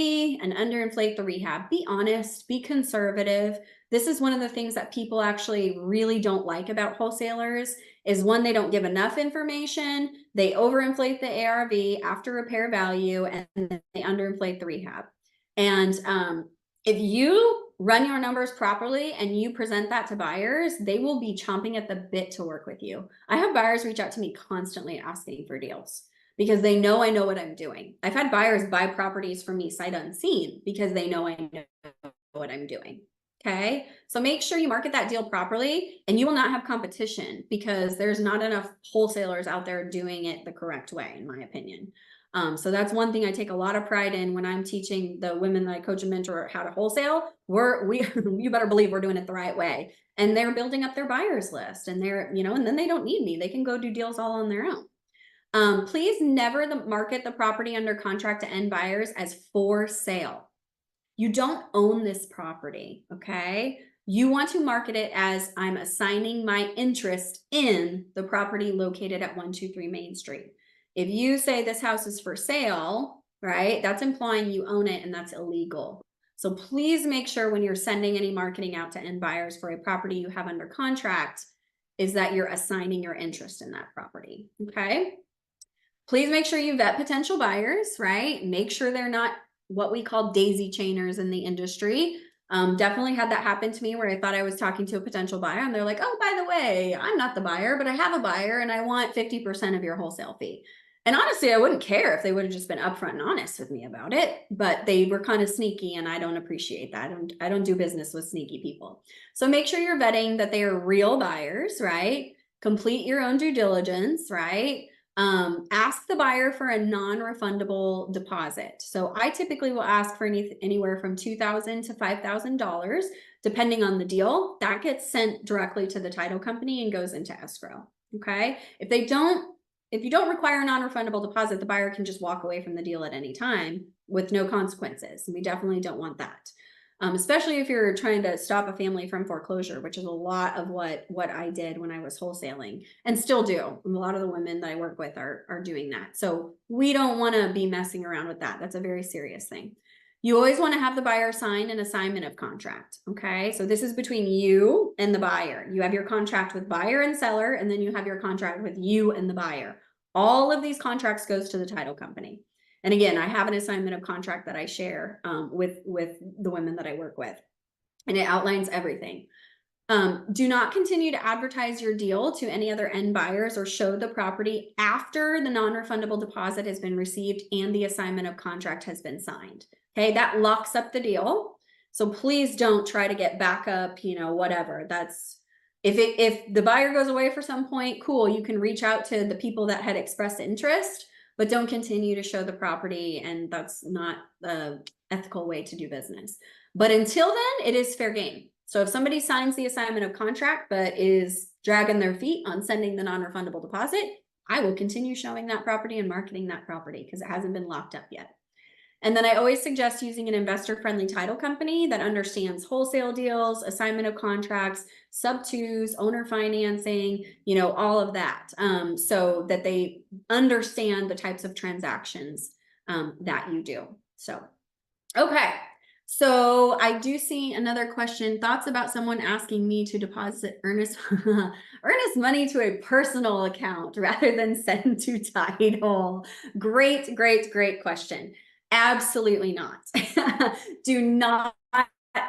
and underinflate the rehab. Be honest, be conservative. This is one of the things that people actually really don't like about wholesalers is one, they don't give enough information, they overinflate the ARV after repair value, and they underinflate the rehab. And if you run your numbers properly and you present that to buyers, they will be chomping at the bit to work with you. I have buyers reach out to me constantly asking for deals because they know I know what I'm doing. I've had buyers buy properties from me sight unseen because they know I know what I'm doing. Okay, so make sure you market that deal properly and you will not have competition because there's not enough wholesalers out there doing it the correct way, in my opinion. So that's one thing I take a lot of pride in when I'm teaching the women that I coach and mentor how to wholesale. You better believe we're doing it the right way. And they're building up their buyers list and and then they don't need me. They can go do deals all on their own. Please never market the property under contract to end buyers as for sale. You don't own this property, okay? You want to market it as I'm assigning my interest in the property located at 123 Main Street. If you say this house is for sale, right, that's implying you own it and that's illegal. So please make sure when you're sending any marketing out to end buyers for a property you have under contract is that you're assigning your interest in that property, okay? Please make sure you vet potential buyers, right? Make sure they're not what we call daisy chainers in the industry. Definitely had that happen to me where I thought I was talking to a potential buyer and they're like, oh, by the way, I'm not the buyer, but I have a buyer and I want 50% of your wholesale fee. And honestly, I wouldn't care if they would have just been upfront and honest with me about it, but they were kind of sneaky and I don't appreciate that. I don't do business with sneaky people. So make sure you're vetting that they are real buyers, right? Complete your own due diligence, right? Ask the buyer for a non-refundable deposit. So I typically will ask for anywhere from $2,000 to $5,000, depending on the deal. That gets sent directly to the title company and goes into escrow. Okay. If you don't require a non-refundable deposit, the buyer can just walk away from the deal at any time with no consequences. And we definitely don't want that. Especially if you're trying to stop a family from foreclosure, which is a lot of what I did when I was wholesaling and still do. A lot of the women that I work with are doing that. So we don't want to be messing around with that. That's a very serious thing. You always want to have the buyer sign an assignment of contract. Okay. So this is between you and the buyer. You have your contract with buyer and seller, and then you have your contract with you and the buyer. All of these contracts goes to the title company. And again, I have an assignment of contract that I share with the women that I work with, and it outlines everything. Do not continue to advertise your deal to any other end buyers or show the property after the non-refundable deposit has been received and the assignment of contract has been signed. Okay, that locks up the deal. So please don't try to get backup, whatever. That's if the buyer goes away for some point, cool, you can reach out to the people that had expressed interest, but don't continue to show the property, and that's not the ethical way to do business. But until then, it is fair game. So if somebody signs the assignment of contract but is dragging their feet on sending the non-refundable deposit, I will continue showing that property and marketing that property because it hasn't been locked up yet. And then I always suggest using an investor-friendly title company that understands wholesale deals, assignment of contracts, sub-twos, owner financing, all of that, so that they understand the types of transactions that you do. So, okay. So I do see another question. Thoughts about someone asking me to deposit earnest money to a personal account rather than send to title? Great, great, great question. Absolutely not. Do not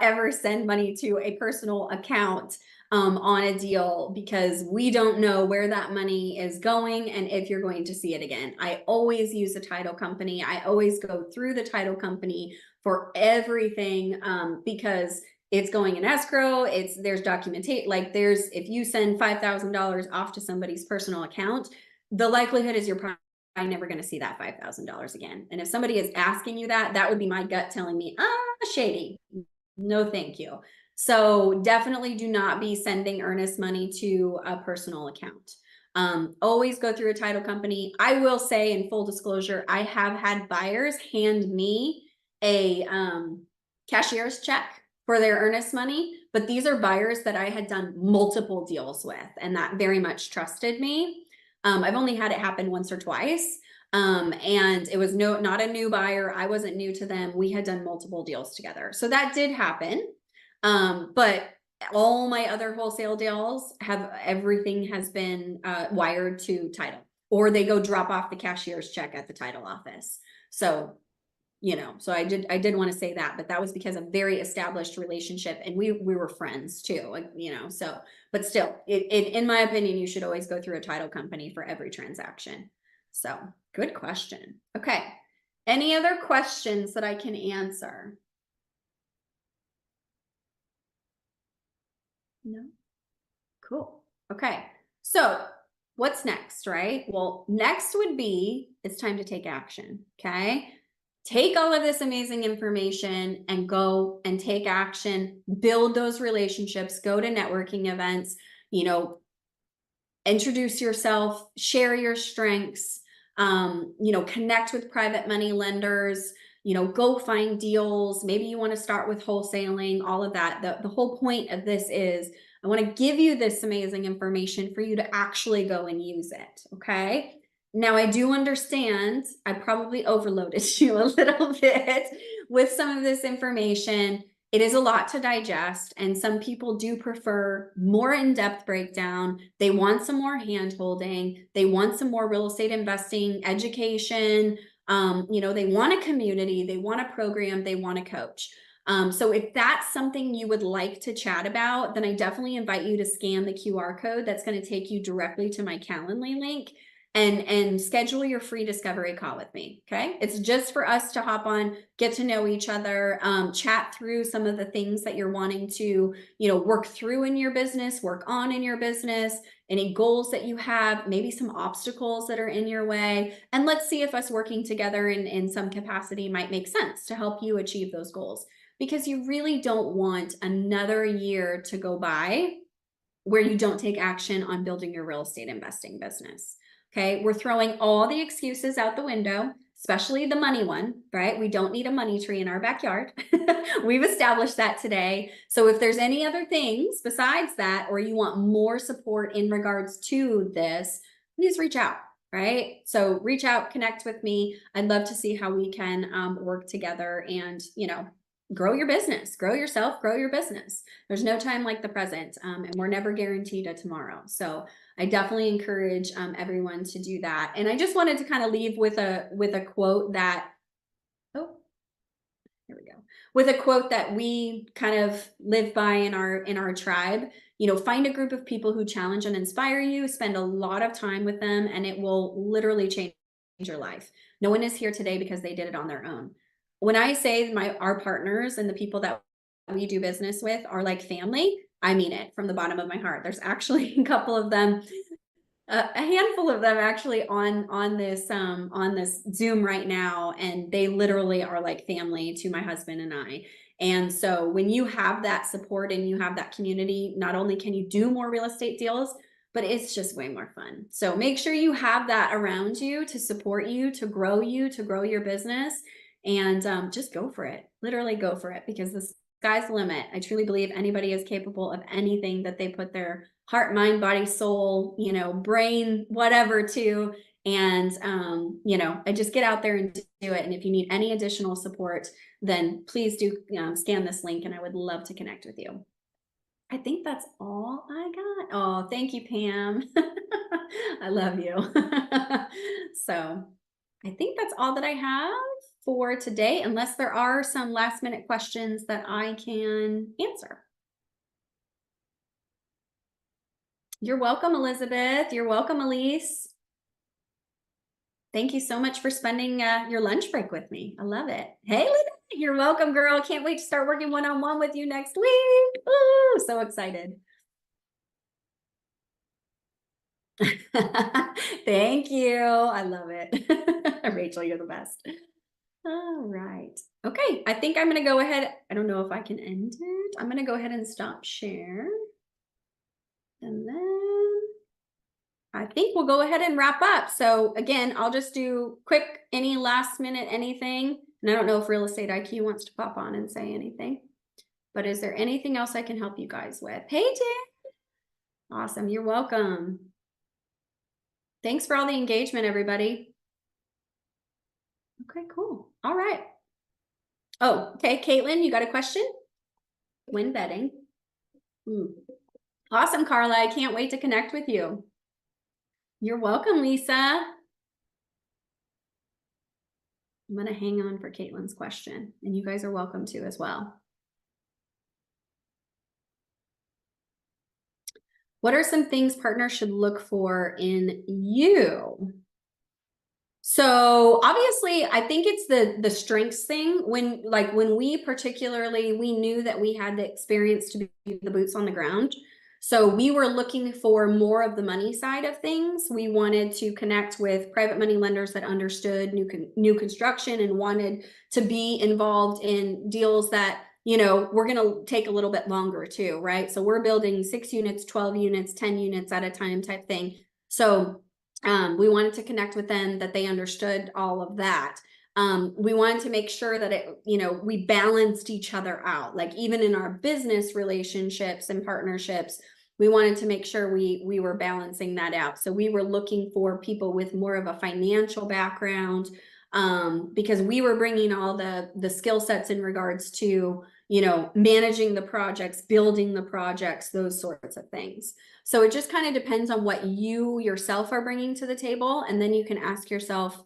ever send money to a personal account on a deal because we don't know where that money is going and if you're going to see it again. I always use a title company. I always go through the title company for everything because it's going in escrow. There's documentation. If you send $5,000 off to somebody's personal account, the likelihood is you're probably never going to see that $5,000 again. And if somebody is asking you that would be my gut telling me, shady. No, thank you. So definitely do not be sending earnest money to a personal account. Always go through a title company. I will say, in full disclosure, I have had buyers hand me a cashier's check for their earnest money, but these are buyers that I had done multiple deals with and that very much trusted me. I've only had it happen once or twice. And it was not a new buyer. I wasn't new to them. We had done multiple deals together. So that did happen. But all my other wholesale deals everything has been wired to title, or they go drop off the cashier's check at the title office. So, so I did want to say that, but that was because of very established relationship, and we were friends too, like, so, but still, in my opinion, you should always go through a title company for every transaction. So good question. Okay. Any other questions that I can answer? No? Cool. Okay. So what's next, right? Well, next would be, it's time to take action. Okay. Take all of this amazing information and go and take action, build those relationships, go to networking events, introduce yourself, share your strengths, connect with private money lenders, go find deals. Maybe you want to start with wholesaling, all of that. The whole point of this is I want to give you this amazing information for you to actually go and use it. Okay. Now, I do understand I probably overloaded you a little bit with some of this information. It is a lot to digest, and some people do prefer more in-depth breakdown. They want some more hand-holding. They want some more real estate investing education. They want a community, they want a program, they want a coach. So if that's something you would like to chat about, then I definitely invite you to scan the QR code that's going to take you directly to my Calendly link and schedule your free discovery call with me. Okay. It's just for us to hop on, get to know each other, chat through some of the things that you're wanting to, work through in your business, work on in your business, any goals that you have, maybe some obstacles that are in your way. And let's see if us working together in some capacity might make sense to help you achieve those goals, because you really don't want another year to go by where you don't take action on building your real estate investing business. Okay, we're throwing all the excuses out the window, especially the money one, right? We don't need a money tree in our backyard. We've established that today. So if there's any other things besides that, or you want more support in regards to this, please reach out, right? So reach out, connect with me. I'd love to see how we can work together and, grow your business, grow yourself, grow your business. There's no time like the present, and we're never guaranteed a tomorrow. So I definitely encourage everyone to do that. And I just wanted to kind of leave with a quote that, oh, here we go, with a quote that we kind of live by in our tribe. Find a group of people who challenge and inspire you, spend a lot of time with them, and it will literally change your life. No one is here today because they did it on their own. When I say our partners and the people that we do business with are like family, I mean it from the bottom of my heart. There's actually a couple of them, a handful of them actually on this Zoom right now, and they literally are like family to my husband and I. And so when you have that support and you have that community, not only can you do more real estate deals, but it's just way more fun. So make sure you have that around you to support you, to grow your business, and just go for it. Literally go for it, because the sky's the limit. I truly believe anybody is capable of anything that they put their heart, mind, body, soul, brain, whatever to. And, I just get out there and do it. And if you need any additional support, then please do scan this link, and I would love to connect with you. I think that's all I got. Oh, thank you, Pam. I love you. So I think that's all that I have for today, unless there are some last minute questions that I can answer. You're welcome, Elizabeth. You're welcome, Elise. Thank you so much for spending your lunch break with me. I love it. Hey, Lynette, you're welcome, girl. Can't wait to start working one-on-one with you next week. Ooh, so excited. Thank you. I love it. Rachel, you're the best. All right. Okay, I think I'm going to go ahead. I don't know if I can end it. I'm going to go ahead and stop share. And then I think we'll go ahead and wrap up. So again, I'll just do quick, any last minute, anything. And I don't know if Real Estate IQ wants to pop on and say anything, but is there anything else I can help you guys with? Hey, Jen. Awesome. You're welcome. Thanks for all the engagement, everybody. Okay, cool. All right. Oh, okay. Caitlin, you got a question? When betting. Awesome, Carla. I can't wait to connect with you. You're welcome, Lisa. I'm going to hang on for Caitlin's question, and you guys are welcome to as well. What are some things partners should look for in you? So obviously, I think it's the strengths thing. When we particularly, we knew that we had the experience to be the boots on the ground. So we were looking for more of the money side of things. We wanted to connect with private money lenders that understood new construction and wanted to be involved in deals that, you know, we're going to take a little bit longer too, right? So we're building 6 units, 12 units, 10 units at a time type thing. So we wanted to connect with them, that they understood all of that. We wanted to make sure that it, you know, we balanced each other out. Like even in our business relationships and partnerships, we wanted to make sure we were balancing that out. So we were looking for people with more of a financial background, because we were bringing all the skill sets in regards to, you know, managing the projects, building the projects, those sorts of things. So it just kind of depends on what you yourself are bringing to the table, and then you can ask yourself,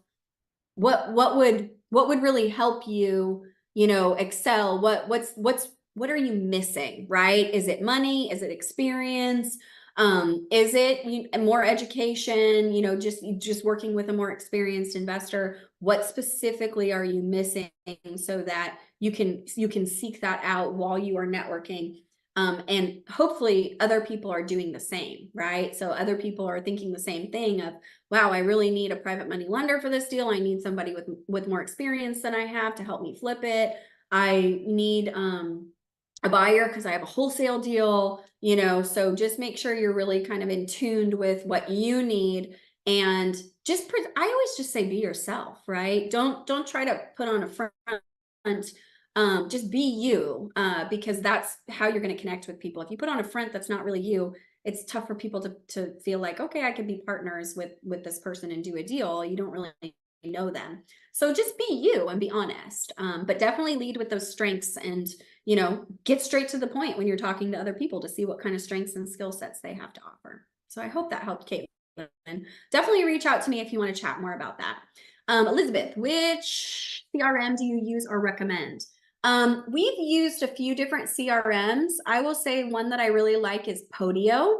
what would really help you, you know, excel? What are you missing, right? Is it money? Is it experience? Is it more education? You know, just working with a more experienced investor. What specifically are you missing so that you can seek that out while you are networking? And hopefully other people are doing the same, right? So other people are thinking the same thing of, wow, I really need a private money lender for this deal. I need somebody with more experience than I have to help me flip it. I need a buyer because I have a wholesale deal, you know. So just make sure you're really kind of in tuned with what you need, and just I always just say be yourself, right? Don't try to put on a front. Just be you, because that's how you're going to connect with people. If you put on a front that's not really you, it's tough for people to feel like, okay, I could be partners with this person and do a deal. You don't really know them. So just be you and be honest, but definitely lead with those strengths, and, you know, get straight to the point when you're talking to other people to see what kind of strengths and skill sets they have to offer. So I hope that helped, Caitlin. Definitely reach out to me if you want to chat more about that. Elizabeth, which CRM do you use or recommend? We've used a few different CRMs. I will say one that I really like is Podio.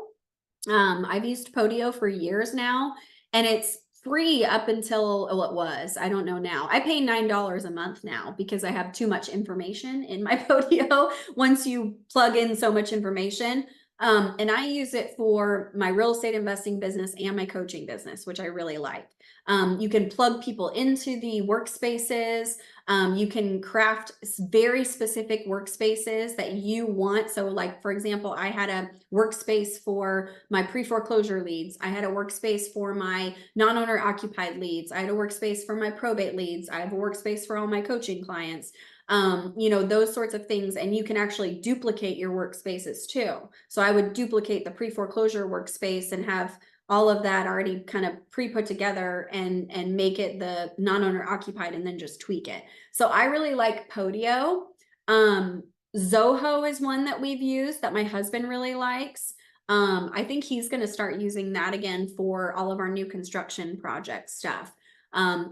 I've used Podio for years now, and it's free up until, well, it was, I don't know now. I pay $9 a month now because I have too much information in my Podio once you plug in so much information. And I use it for my real estate investing business and my coaching business, which I really like. You can plug people into the workspaces. You can craft very specific workspaces that you want. So like, for example, I had a workspace for my pre-foreclosure leads. I had a workspace for my non-owner occupied leads. I had a workspace for my probate leads. I have a workspace for all my coaching clients. You know, those sorts of things. And you can actually duplicate your workspaces too. So I would duplicate the pre-foreclosure workspace and have all of that already kind of pre-put together and make it the non-owner occupied, and then just tweak it. So I really like Podio. Zoho is one that we've used that my husband really likes. I think he's going to start using that again for all of our new construction project stuff.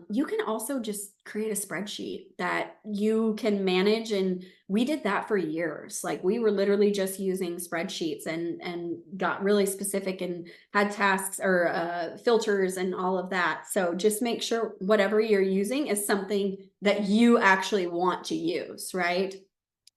You can also just create a spreadsheet that you can manage, and we did that for years. Like we were literally just using spreadsheets and got really specific and had tasks or filters and all of that. So just make sure whatever you're using is something that you actually want to use, right?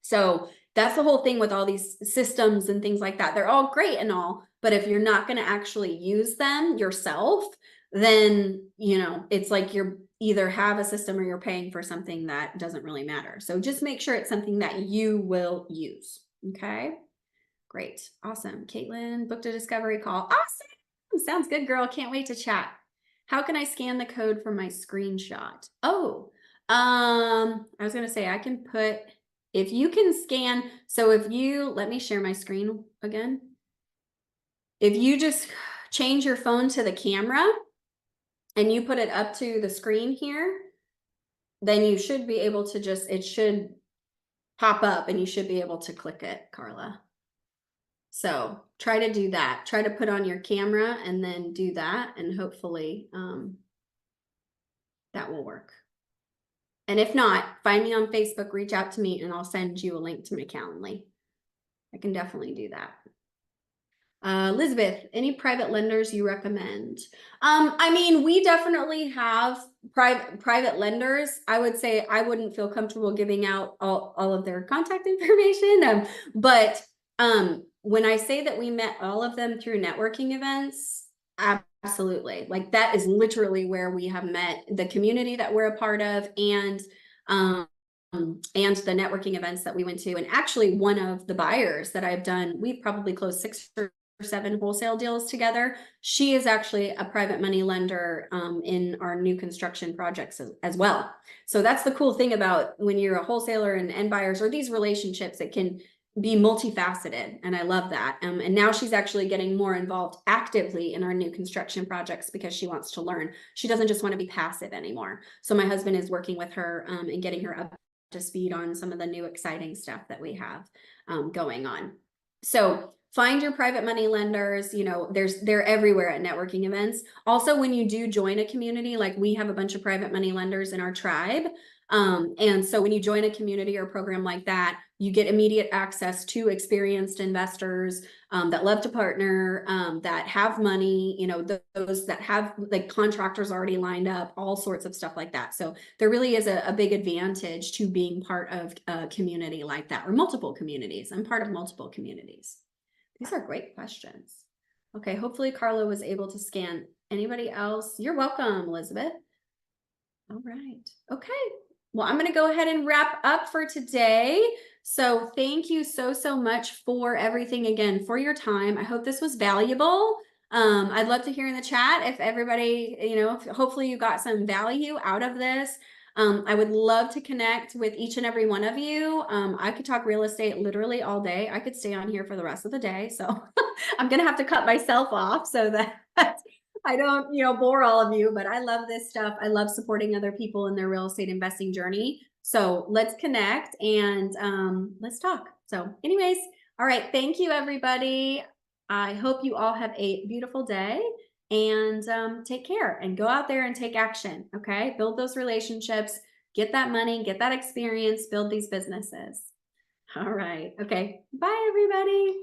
So that's the whole thing with all these systems and things like that. They're all great and all, but if you're not going to actually use them yourself, then, you know, it's like you're either have a system or you're paying for something that doesn't really matter. So just make sure it's something that you will use. Okay, great. Awesome. Caitlin booked a discovery call. Awesome. Sounds good, girl. Can't wait to chat. How can I scan the code from my screenshot? Oh, I was going to say I can put, if you can scan. So if you, let me share my screen again. If you just change your phone to the camera, and you put it up to the screen here, then you should be able to it should pop up and you should be able to click it, Carla. So try to do that. Try to put on your camera and then do that, and hopefully that will work. And if not, find me on Facebook, reach out to me, and I'll send you a link to my Calendly. I can definitely do that. Elizabeth, any private lenders you recommend? I mean, we definitely have private lenders. I would say I wouldn't feel comfortable giving out all of their contact information. But when I say that we met all of them through networking events, absolutely. Like that is literally where we have met the community that we're a part of, and the networking events that we went to. And actually one of the buyers that I've done, we've probably closed 6 or 7 wholesale deals together. She is actually a private money lender in our new construction projects as well. So that's the cool thing about when you're a wholesaler and end buyers, or these relationships, it can be multifaceted. And I love that. And now she's actually getting more involved actively in our new construction projects because she wants to learn. She doesn't just want to be passive anymore. So my husband is working with her and getting her up to speed on some of the new exciting stuff that we have going on. So find your private money lenders. You know, they're everywhere at networking events. Also, when you do join a community, like we have a bunch of private money lenders in our tribe. And so when you join a community or program like that, you get immediate access to experienced investors that love to partner, that have money, you know, those that have like contractors already lined up, all sorts of stuff like that. So there really is a big advantage to being part of a community like that, or multiple communities. I'm part of multiple communities. These are great questions. Okay, hopefully Carla was able to scan. Anybody else? You're welcome, Elizabeth. All right. Okay. Well, I'm going to go ahead and wrap up for today. So thank you so much for everything, again, for your time. I hope this was valuable. I'd love to hear in the chat if everybody, you know, hopefully you got some value out of this. I would love to connect with each and every one of you. I could talk real estate literally all day. I could stay on here for the rest of the day. So I'm going to have to cut myself off so that I don't, you know, bore all of you, but I love this stuff. I love supporting other people in their real estate investing journey. So let's connect and let's talk. So anyways, all right. Thank you, everybody. I hope you all have a beautiful day, and take care and go out there and take action. Okay. Build those relationships, get that money, get that experience, build these businesses. All right. Okay. Bye, everybody.